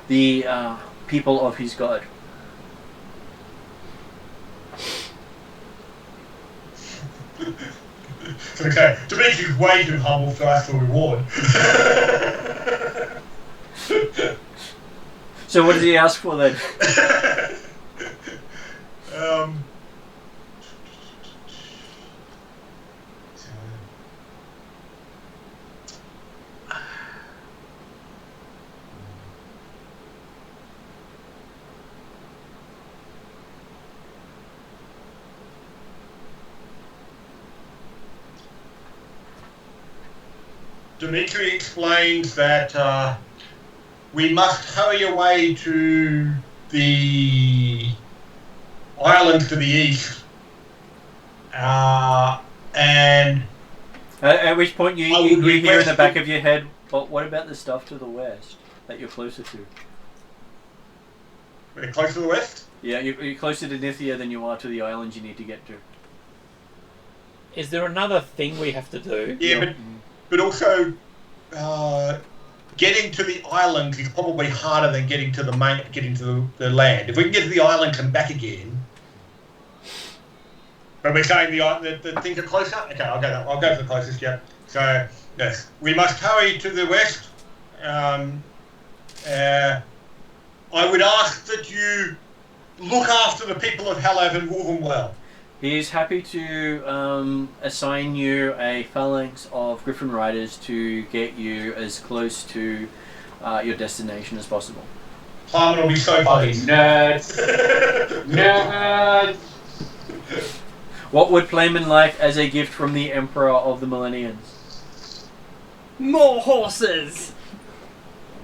the people of his god? Okay, Dimitri's way too humble for us for reward. So what does he ask for then? Dimitri explains that we must hurry away to the island to the east, and At which point you I would hear in request the back of your head, but what about the stuff to the west that you're closer to? we're close to the west. Yeah, you're closer to Nithia than you are to the islands you need to get to. Is there another thing we have to do? Yeah, but also getting to the island is probably harder than getting to the the land. If we can get to the island and back again. But we're saying the things are closer? Okay, I'll go for the closest, yeah. So, yes, we must hurry to the west. I would ask that you look after the people of Halav and rule them well. He is happy to assign you a phalanx of Griffin Riders to get you as close to your destination as possible. Plum will be so Fucking pleased. nerds. Nerds. What would Playman like as a gift from the Emperor of the Millennians? More horses!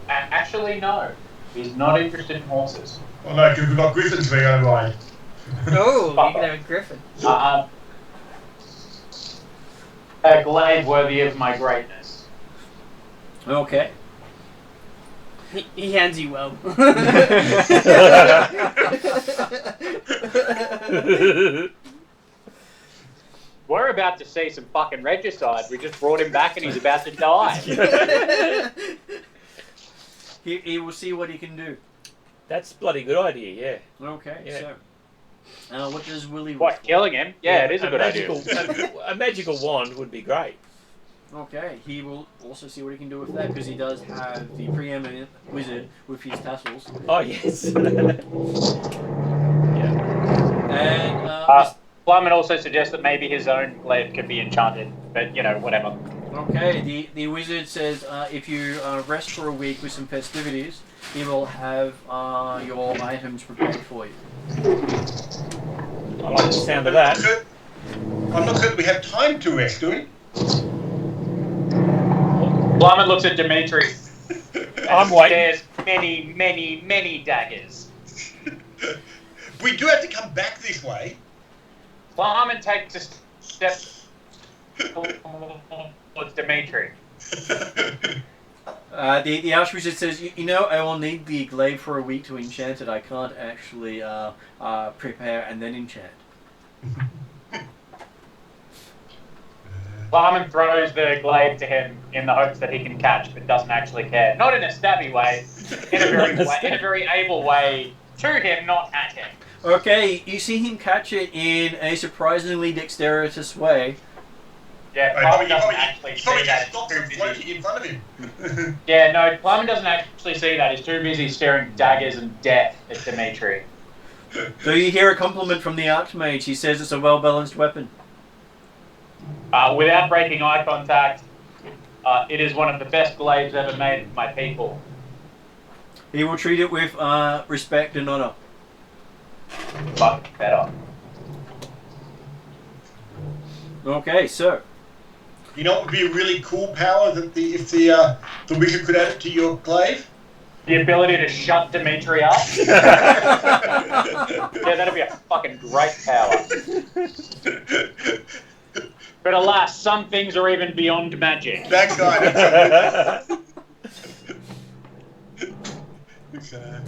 Actually, no. He's not interested in horses. Well, no, because we've got Griffins being on ride. Oh, you can have a griffin. A glade worthy of my greatness. Okay. He hands you well. We're about to see some fucking regicide. We just brought him back and he's about to die. He will see what he can do. That's a bloody good idea. Yeah. Okay, Yeah. so what does Willie wish What, for? killing him? Yeah, it is a good idea. A magical wand would be great. Okay, he will also see what he can do with that because he does have the preeminent wizard with his tassels. Oh yes. Yeah. And Plum also suggests that maybe his own glaive could be enchanted, but whatever. okay, the wizard says if you rest for a week with some festivities, he will have your items prepared for you. I like the sound of that. I'm not certain we have time to rest, do we? Plum looks at Dimitri. I'm waiting. There's many, many, many daggers. We do have to come back this way. Plum takes a step towards Dimitri. The Archwizard says, you know, I will need the glaive for a week to enchant it. I can't actually prepare and then enchant. Plum throws the glaive to him in the hopes that he can catch, but doesn't actually care. Not in a stabby way, in a very able way to him, not at him. Okay, you see him catch it in a surprisingly dexterous way. Yeah, Plum doesn't actually see that. Stops him floating in front of him. Yeah, no, Plum doesn't actually see that. He's too busy staring daggers and death at Dimitri. So you hear a compliment from the Archmage. He says it's a well-balanced weapon. Without breaking eye contact, it is one of the best glaives ever made of my people. He will treat it with respect and honor. Fuck better. Okay, so You know what would be a really cool power that if the wizard could add it to your glaive? The ability to shut Dimitri up? Yeah, that'd be a fucking great power. But alas, some things are even beyond magic. That guy.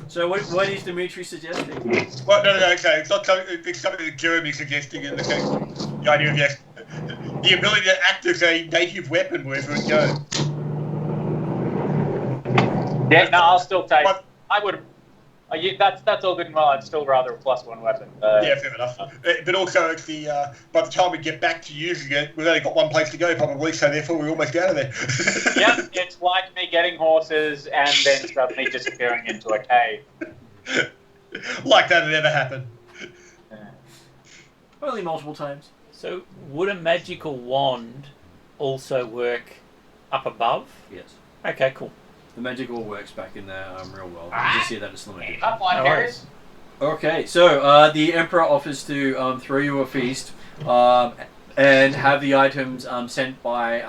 So what is Dimitri suggesting? Well, no, okay. It's not something. It's something that Jeremy's suggesting in the case. The idea of the ability to act as a native weapon wherever it goes. Yeah, no, I'll still take. What? I would. That's all good and well. I'd still rather a +1 weapon. Yeah, fair enough. But also, it's by the time we get back to using it, we've only got one place to go probably, so therefore we're almost out of there. Yep, it's like me getting horses and then suddenly disappearing into a cave. Like that had ever happened. Only multiple times. So, would a magical wand also work up above? Yes. Okay, cool. The magical works back in the real world. You just see that it's not magic. Up like No worries. Okay, so the Emperor offers to throw you a feast and have the items sent by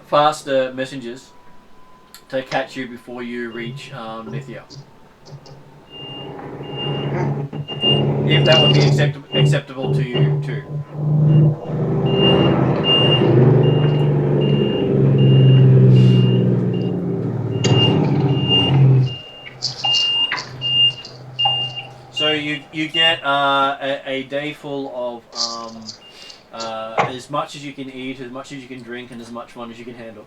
faster messengers to catch you before you reach Nithia. If that would be acceptable to you too. So you get a day full of as much as you can eat, as much as you can drink, and as much fun as you can handle.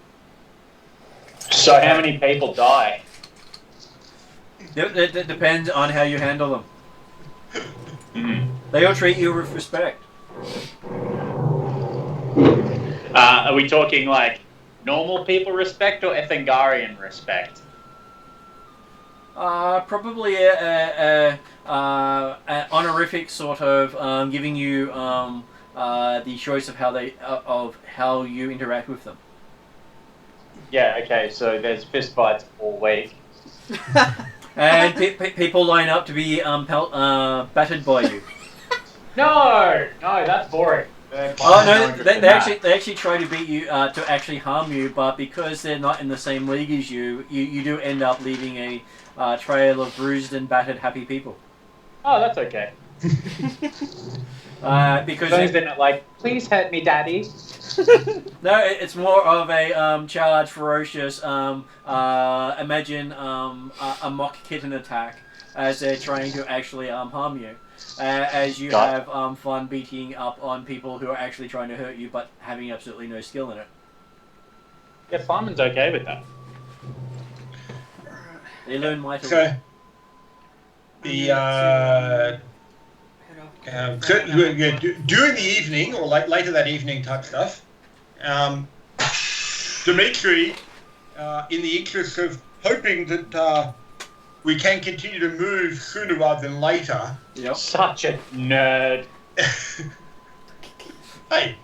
So how many people die? That depends on how you handle them. They all treat you with respect. Are we talking like normal people respect or Ethengarian respect? Probably a honorific sort of giving you the choice of how you interact with them. Yeah, okay, so there's fist fights all week. And people line up to be battered by you. No, that's boring. Oh no, they actually try to beat you to actually harm you, but because they're not in the same league as you, you do end up leaving a trail of bruised and battered happy people. Oh, that's okay. Because they're not like, please hurt me, daddy. No, it's more of a charged, ferocious. Imagine a mock kitten attack as they're trying to actually harm you. As you have fun beating up on people who are actually trying to hurt you, but having absolutely no skill in it. Yeah, Fireman's okay with that. They learn mightily. So during the evening or later that evening type stuff, Dimitri, in the interest of hoping that we can continue to move sooner rather than later. Yep. Such a nerd. Hey,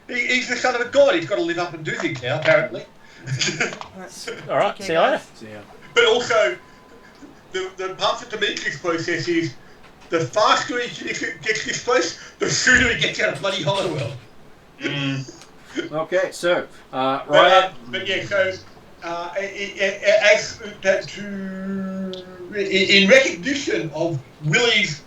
he's the son of a god. He's got to live up and do things now, apparently. All right, see you later. So, yeah. But also, the part of Dimitri's process is the faster he gets this place, the sooner he gets out of bloody Hollowell. Okay, so But yeah, so in recognition of Willie's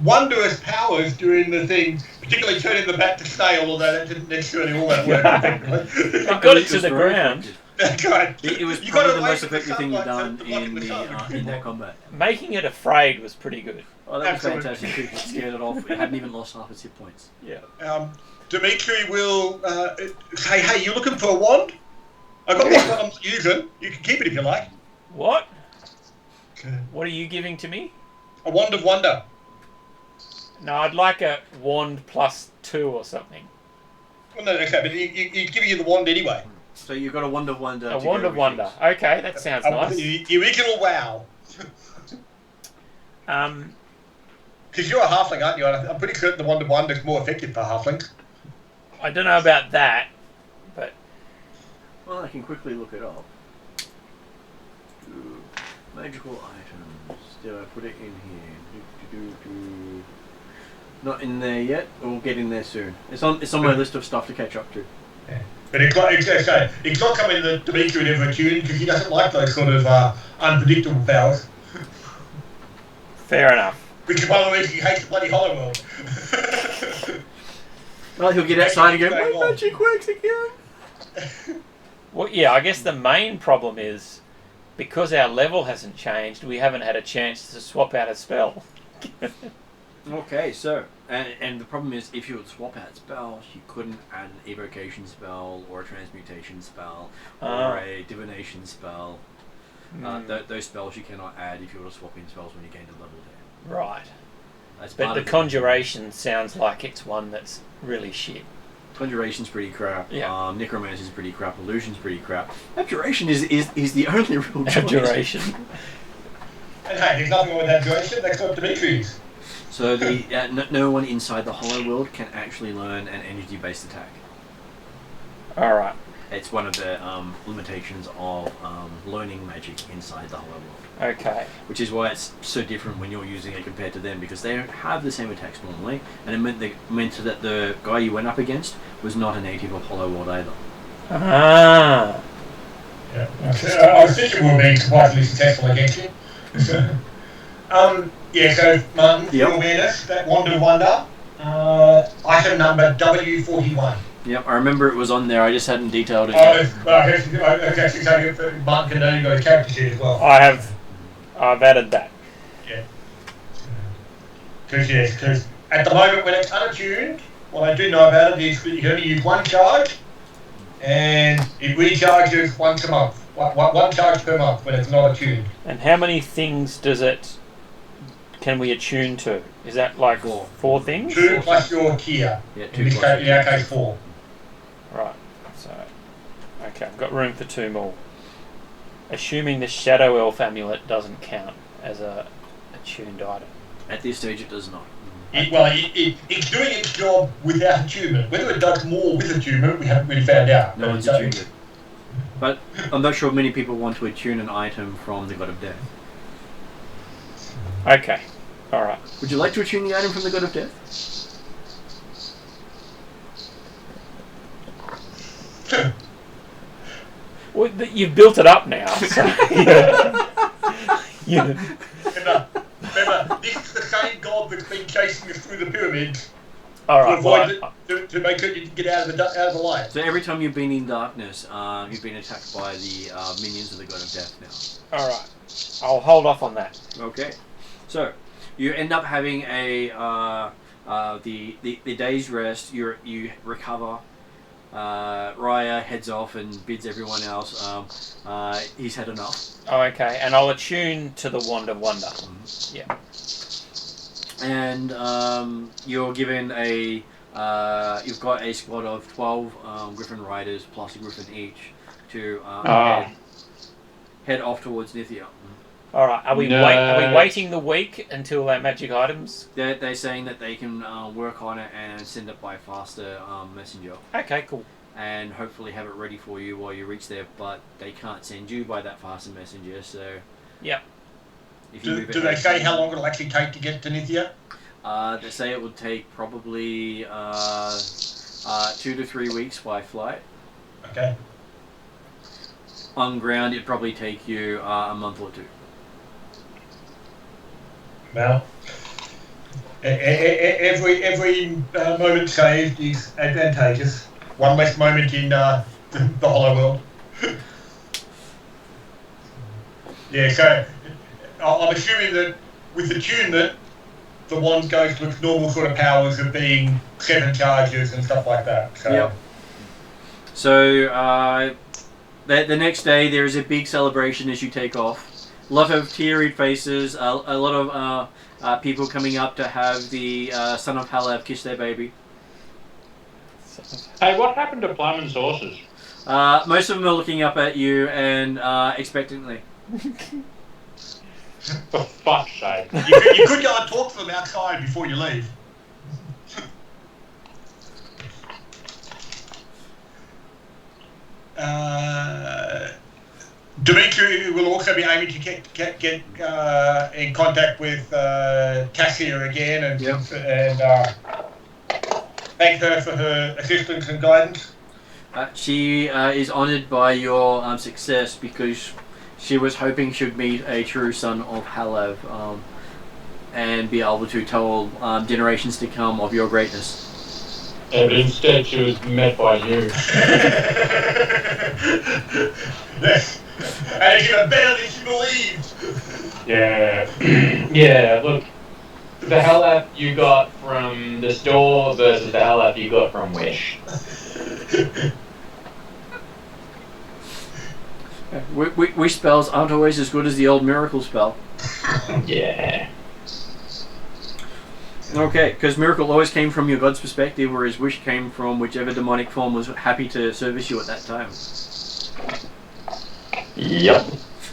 wondrous powers during the thing, particularly turning the bat to snail, although that didn't necessarily all that work. I got it to the ground. That's right. It was You probably got the away most with the effective thing you've done sunlight in the in that combat. Making it afraid was pretty good. Oh, that was Absolutely. fantastic. You scared it off. It hadn't even lost half its hit points. Yeah. Dimitri will say, "Hey, you looking for a wand? I got this one I'm using. You can keep it if you like. What? What are you giving to me? A wand of wonder. No, I'd like a wand +2 or something. Well, no, okay, but he's giving you the wand anyway. So you've got a wand of wonder. A to wand go of with wonder. things. Okay, that sounds nice. The original WoW. Um, Because you're a halfling, aren't you? I'm pretty certain the wand of wonder is more effective for halflings. I don't know about that, but Well, I can quickly look it up. Magical items. Did I put it in here? Not in there yet. We'll get in there soon. It's on my list of stuff to catch up to. Yeah. But it's not something that Dimitri would ever tune because he doesn't like those sort of unpredictable powers. fair enough. Which is one of the reasons he hates the bloody Hollow World. Well, he'll get outside and go, Magic my magic works again. Well, yeah, I guess the main problem is because our level hasn't changed, we haven't had a chance to swap out a spell. Okay, so, and the problem is if you would swap out spells, you couldn't add an evocation spell or a transmutation spell or a divination spell. Those spells you cannot add if you were to swap in spells when you gain a level there. Right. That's But part the of it. conjuration sounds like it's one that's really shit. Conjuration's pretty crap. Yeah. Necromancy's pretty crap. Illusion's pretty crap. Abjuration is the only real choice. Abjuration. And hey, there's nothing wrong with abjuration. That's what Dimitri's. So no one inside the Hollow World can actually learn an energy-based attack. Alright. It's one of the limitations of learning magic inside the Hollow World. Okay. Which is why it's so different when you're using it compared to them, because they don't have the same attacks normally, and it meant that the guy you went up against was not a native of Hollow World either. Ah. Yeah. I was thinking we were being surprisingly successful against him. Yeah, so Martin, for your awareness, that Wand of Wonder, item number W41. Yep, I remember it was on there, I just hadn't detailed it Oh, yet. it's actually something Martin can only go his character sheet as well. I've added that. Yeah. Because at the moment when it's unattuned, what I do know about it is that you can only use one charge, and it recharges once a month. One charge per month when it's not attuned. And how many things can we attune to? Is that like four things? 2 plus your tier. Yeah, In our case, 4. Right. So, okay, I've got room for 2 more. Assuming the Shadow Elf amulet doesn't count as a attuned item. At this stage it does not. It's doing its job without attunement. Whether it does more with attunement, we haven't really found out. No one's attuned it. But I'm not sure many people want to attune an item from the God of Death. Okay. Alright. Would you like to attune the item from the God of Death? Well, you've built it up now. So, yeah. Remember, this is the same god that's been chasing us through the pyramids Alright. to make sure you can get out of the light. So every time you've been in darkness, you've been attacked by the minions of the God of Death now. Alright. I'll hold off on that. Okay. So, you end up having the day's rest, you recover, Raya heads off and bids everyone else. He's had enough. Oh, okay. And I'll attune to the Wand of Wonder. Yeah. And you're given a. You've got a squad of 12 Griffin riders plus a Griffin each to head off towards Nithia. All right. Are we waiting the week until our magic items? They're saying that they can work on it and send it by faster messenger. Okay, cool. And hopefully have it ready for you while you reach there, but they can't send you by that faster messenger, so... Yep. If you Do they say how long it'll actually take to get to Nithia? They say it would take probably 2 to 3 weeks by flight. Okay. On ground, it'd probably take you a month or two. Well, every moment saved is advantageous. One less moment in the Hollow World. Yeah, so I'm assuming that with attunement, the wand goes to its normal sort of powers of being 7 charges and stuff like that. So. Yep. So the next day, there is a big celebration as you take off. A lot of teary faces, a lot of people coming up to have the son of Halab kiss their baby. Hey, what happened to Plum and Sauces? Most of them are looking up at you and expectantly. For fuck's sake. You could go and talk to them outside before you leave. Dimitri will also be aiming to get in contact with Cassia again and thank her for her assistance and guidance. She is honoured by your success because she was hoping she'd meet a true son of Halav and be able to tell generations to come of your greatness. Yeah, but instead she was met by you. And it's even better than she believed. Yeah. Yeah, look. The Halaf you got from the store versus the Halaf you got from Wish. Wish spells aren't always as good as the old miracle spell. Yeah. Okay, because miracle always came from your god's perspective, whereas wish came from whichever demonic form was happy to service you at that time. Yep.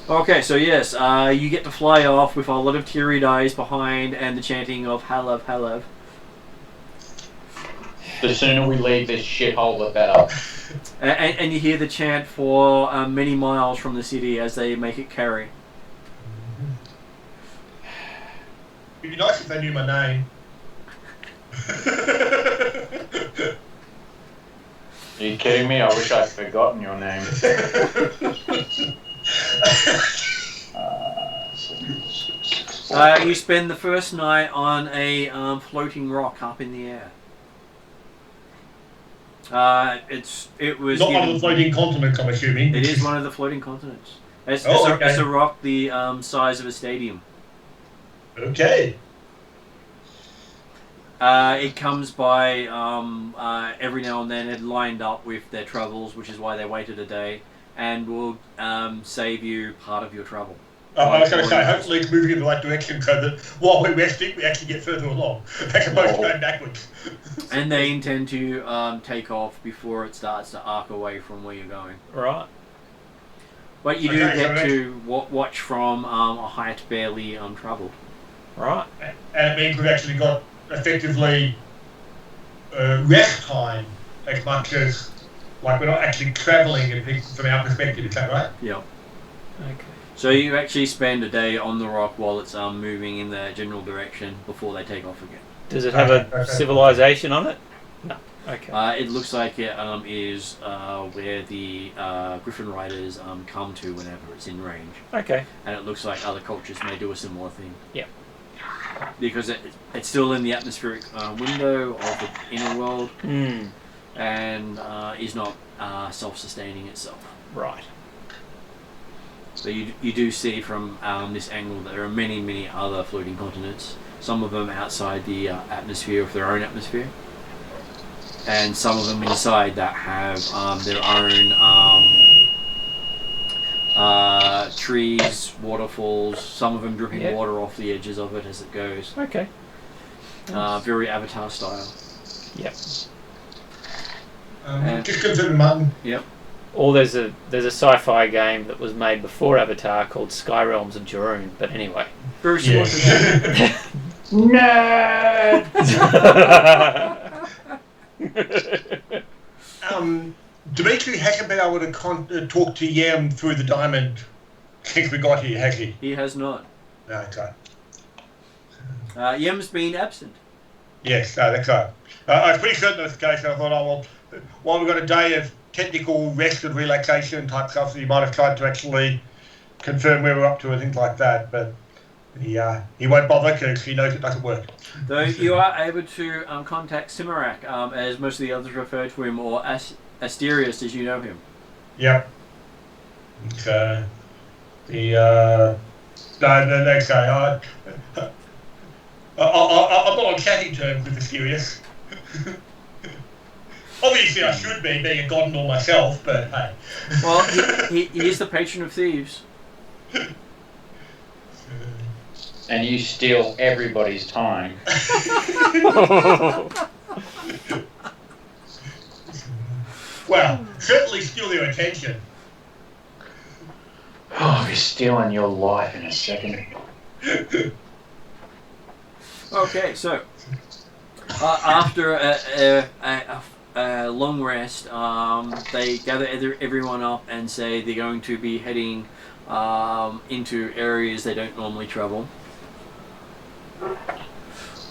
Okay, so yes, you get to fly off with a lot of teary eyes behind and the chanting of Halav, Halav. The sooner we leave this shithole, the better. And you hear the chant for many miles from the city as they make it carry. It'd be nice if they knew my name. Are you kidding me? I wish I'd forgotten your name. You spend the first night on a floating rock up in the air. It was not one of the floating continents, I'm assuming. It is one of the floating continents. It's okay. It's a rock the size of a stadium. Okay. It comes by every now and then. It lined up with their travels, which is why they waited a day, and will save you part of your travel. I was going to say, hopefully it's moving in the right direction so that while we're resting, we actually get further along, as opposed to going backwards. And they intend to take off before it starts to arc away from where you're going. Right. But you do get to watch from a height barely travelled. Right. And it means we've actually got effectively rest time as much as, like, we're not actually travelling from our perspective, is that right? Yeah. Okay. So you actually spend a day on the rock while it's moving in the general direction before they take off again. Does it have a civilization on it? No. Okay. It looks like it is where the Griffin Riders come to whenever it's in range. Okay. And it looks like other cultures may do a similar thing. Yep. Because it's still in the atmospheric window of the inner world and is not self-sustaining itself. Right. So you do see from this angle that there are many, many other floating continents. Some of them outside the atmosphere of their own atmosphere. and some of them inside that have their own trees, waterfalls. Some of them dripping water off the edges of it as it goes. Okay. Very Avatar style. Yep. Just consider Martin. Yep. Or there's a sci-fi game that was made before Avatar called Sky Realms of Jurun. But anyway. Very similar to that. Dimitri hasn't been able to talk to Yam through the diamond since we got here, has he? He has not. No, that's right. Yem's been absent. Yes, that's right. I was pretty certain that was the case, and I thought, oh, well, while we've got a day of technical rest and relaxation type stuff, so you might have tried to actually confirm where we're up to and things like that, but he won't bother because he knows it doesn't work. Though you are able to contact Simarak, as most of the others refer to him, or Asterius as you know him. Yep. No, next guy. I'm not on chatting terms with Asterius. Obviously, I should be, being a god and all myself, but hey. Well, he is the patron of thieves. And you steal everybody's time. Well, certainly steal their attention. Oh, I'll be stealing your life in a second. Okay, so after a long rest, they gather everyone up and say they're going to be heading into areas they don't normally travel,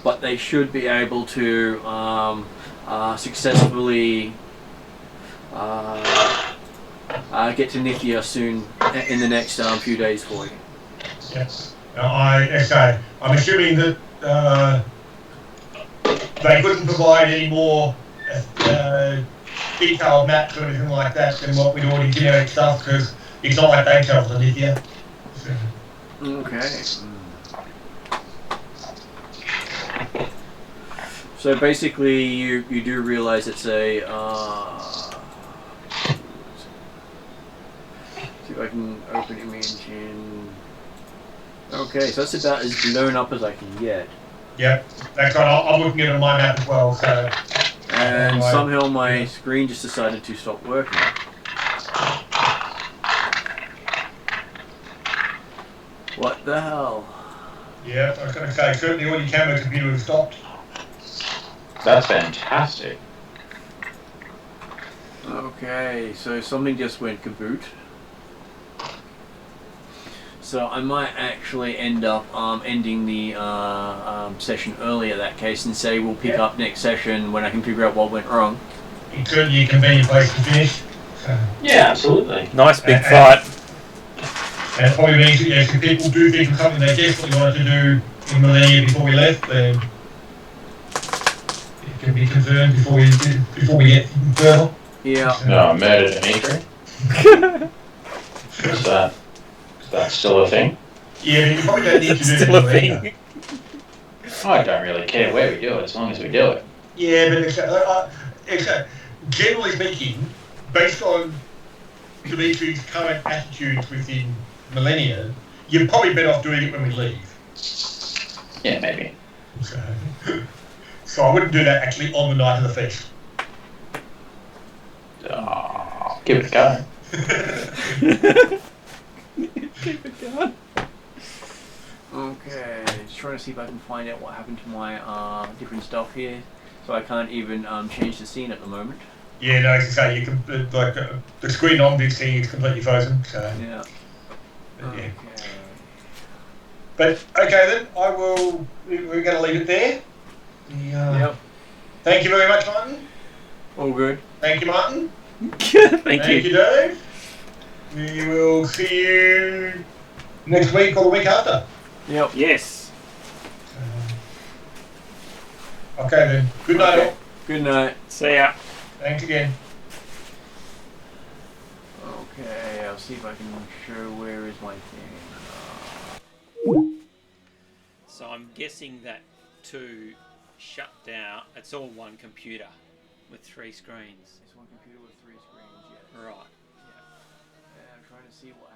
but they should be able to successfully get to Nithya soon in the next few days for you. Yes. I'm assuming that they couldn't provide any more detailed maps or anything like that than what we'd already generic stuff, because it's not like they travel to Nithya. Okay. So basically, you do realize it's a. See if I can open image in. Okay, so that's about as blown up as I can get. Yep, that's right. I'm looking at it on my map as well. So. And somehow my screen just decided to stop working. What the hell? Yeah, I was going to say, certainly all your camera computer has stopped. That's fantastic. Okay, so something just went kaboot. So I might actually end up ending the session early in that case and say we'll pick up next session when I can figure out what went wrong. It's certainly a convenient place to finish. Yeah, absolutely. Nice big fight. And it probably means that if people do think of something they desperately wanted to do in Millennia before we left, then it can be confirmed before we get further. Yeah. No, murder Dimitri. Is that still a thing? Yeah, you probably don't need to do it in Still a Millennia. thing. I don't really care where we do it, as long as we do it. Yeah, but generally speaking, based on Dimitri's current attitudes within Millennia, you're probably better off doing it when we leave. Yeah, maybe. So I wouldn't do that actually on the night of the feast. Oh, give it a go. Keep it going. Okay, just trying to see if I can find out what happened to my different stuff here. So I can't even change the scene at the moment. Yeah, no, as I say, you can the screen on this thing is completely frozen. So Yeah. but, yeah. Okay. But okay then, we're going to leave it there. Yep. Thank you very much, Martin. All good. Thank you, Martin. Thank you. Dave. We will see you next week or the week after. Yep. Yes. Okay then. Good night, all. Good night. See ya. Thanks again. Okay, I'll see if I can show where is my thing. So I'm guessing that to shut down, it's all one computer With 3 screens. It's one computer with 3 screens, yes. Right. Yeah. And I'm trying to see what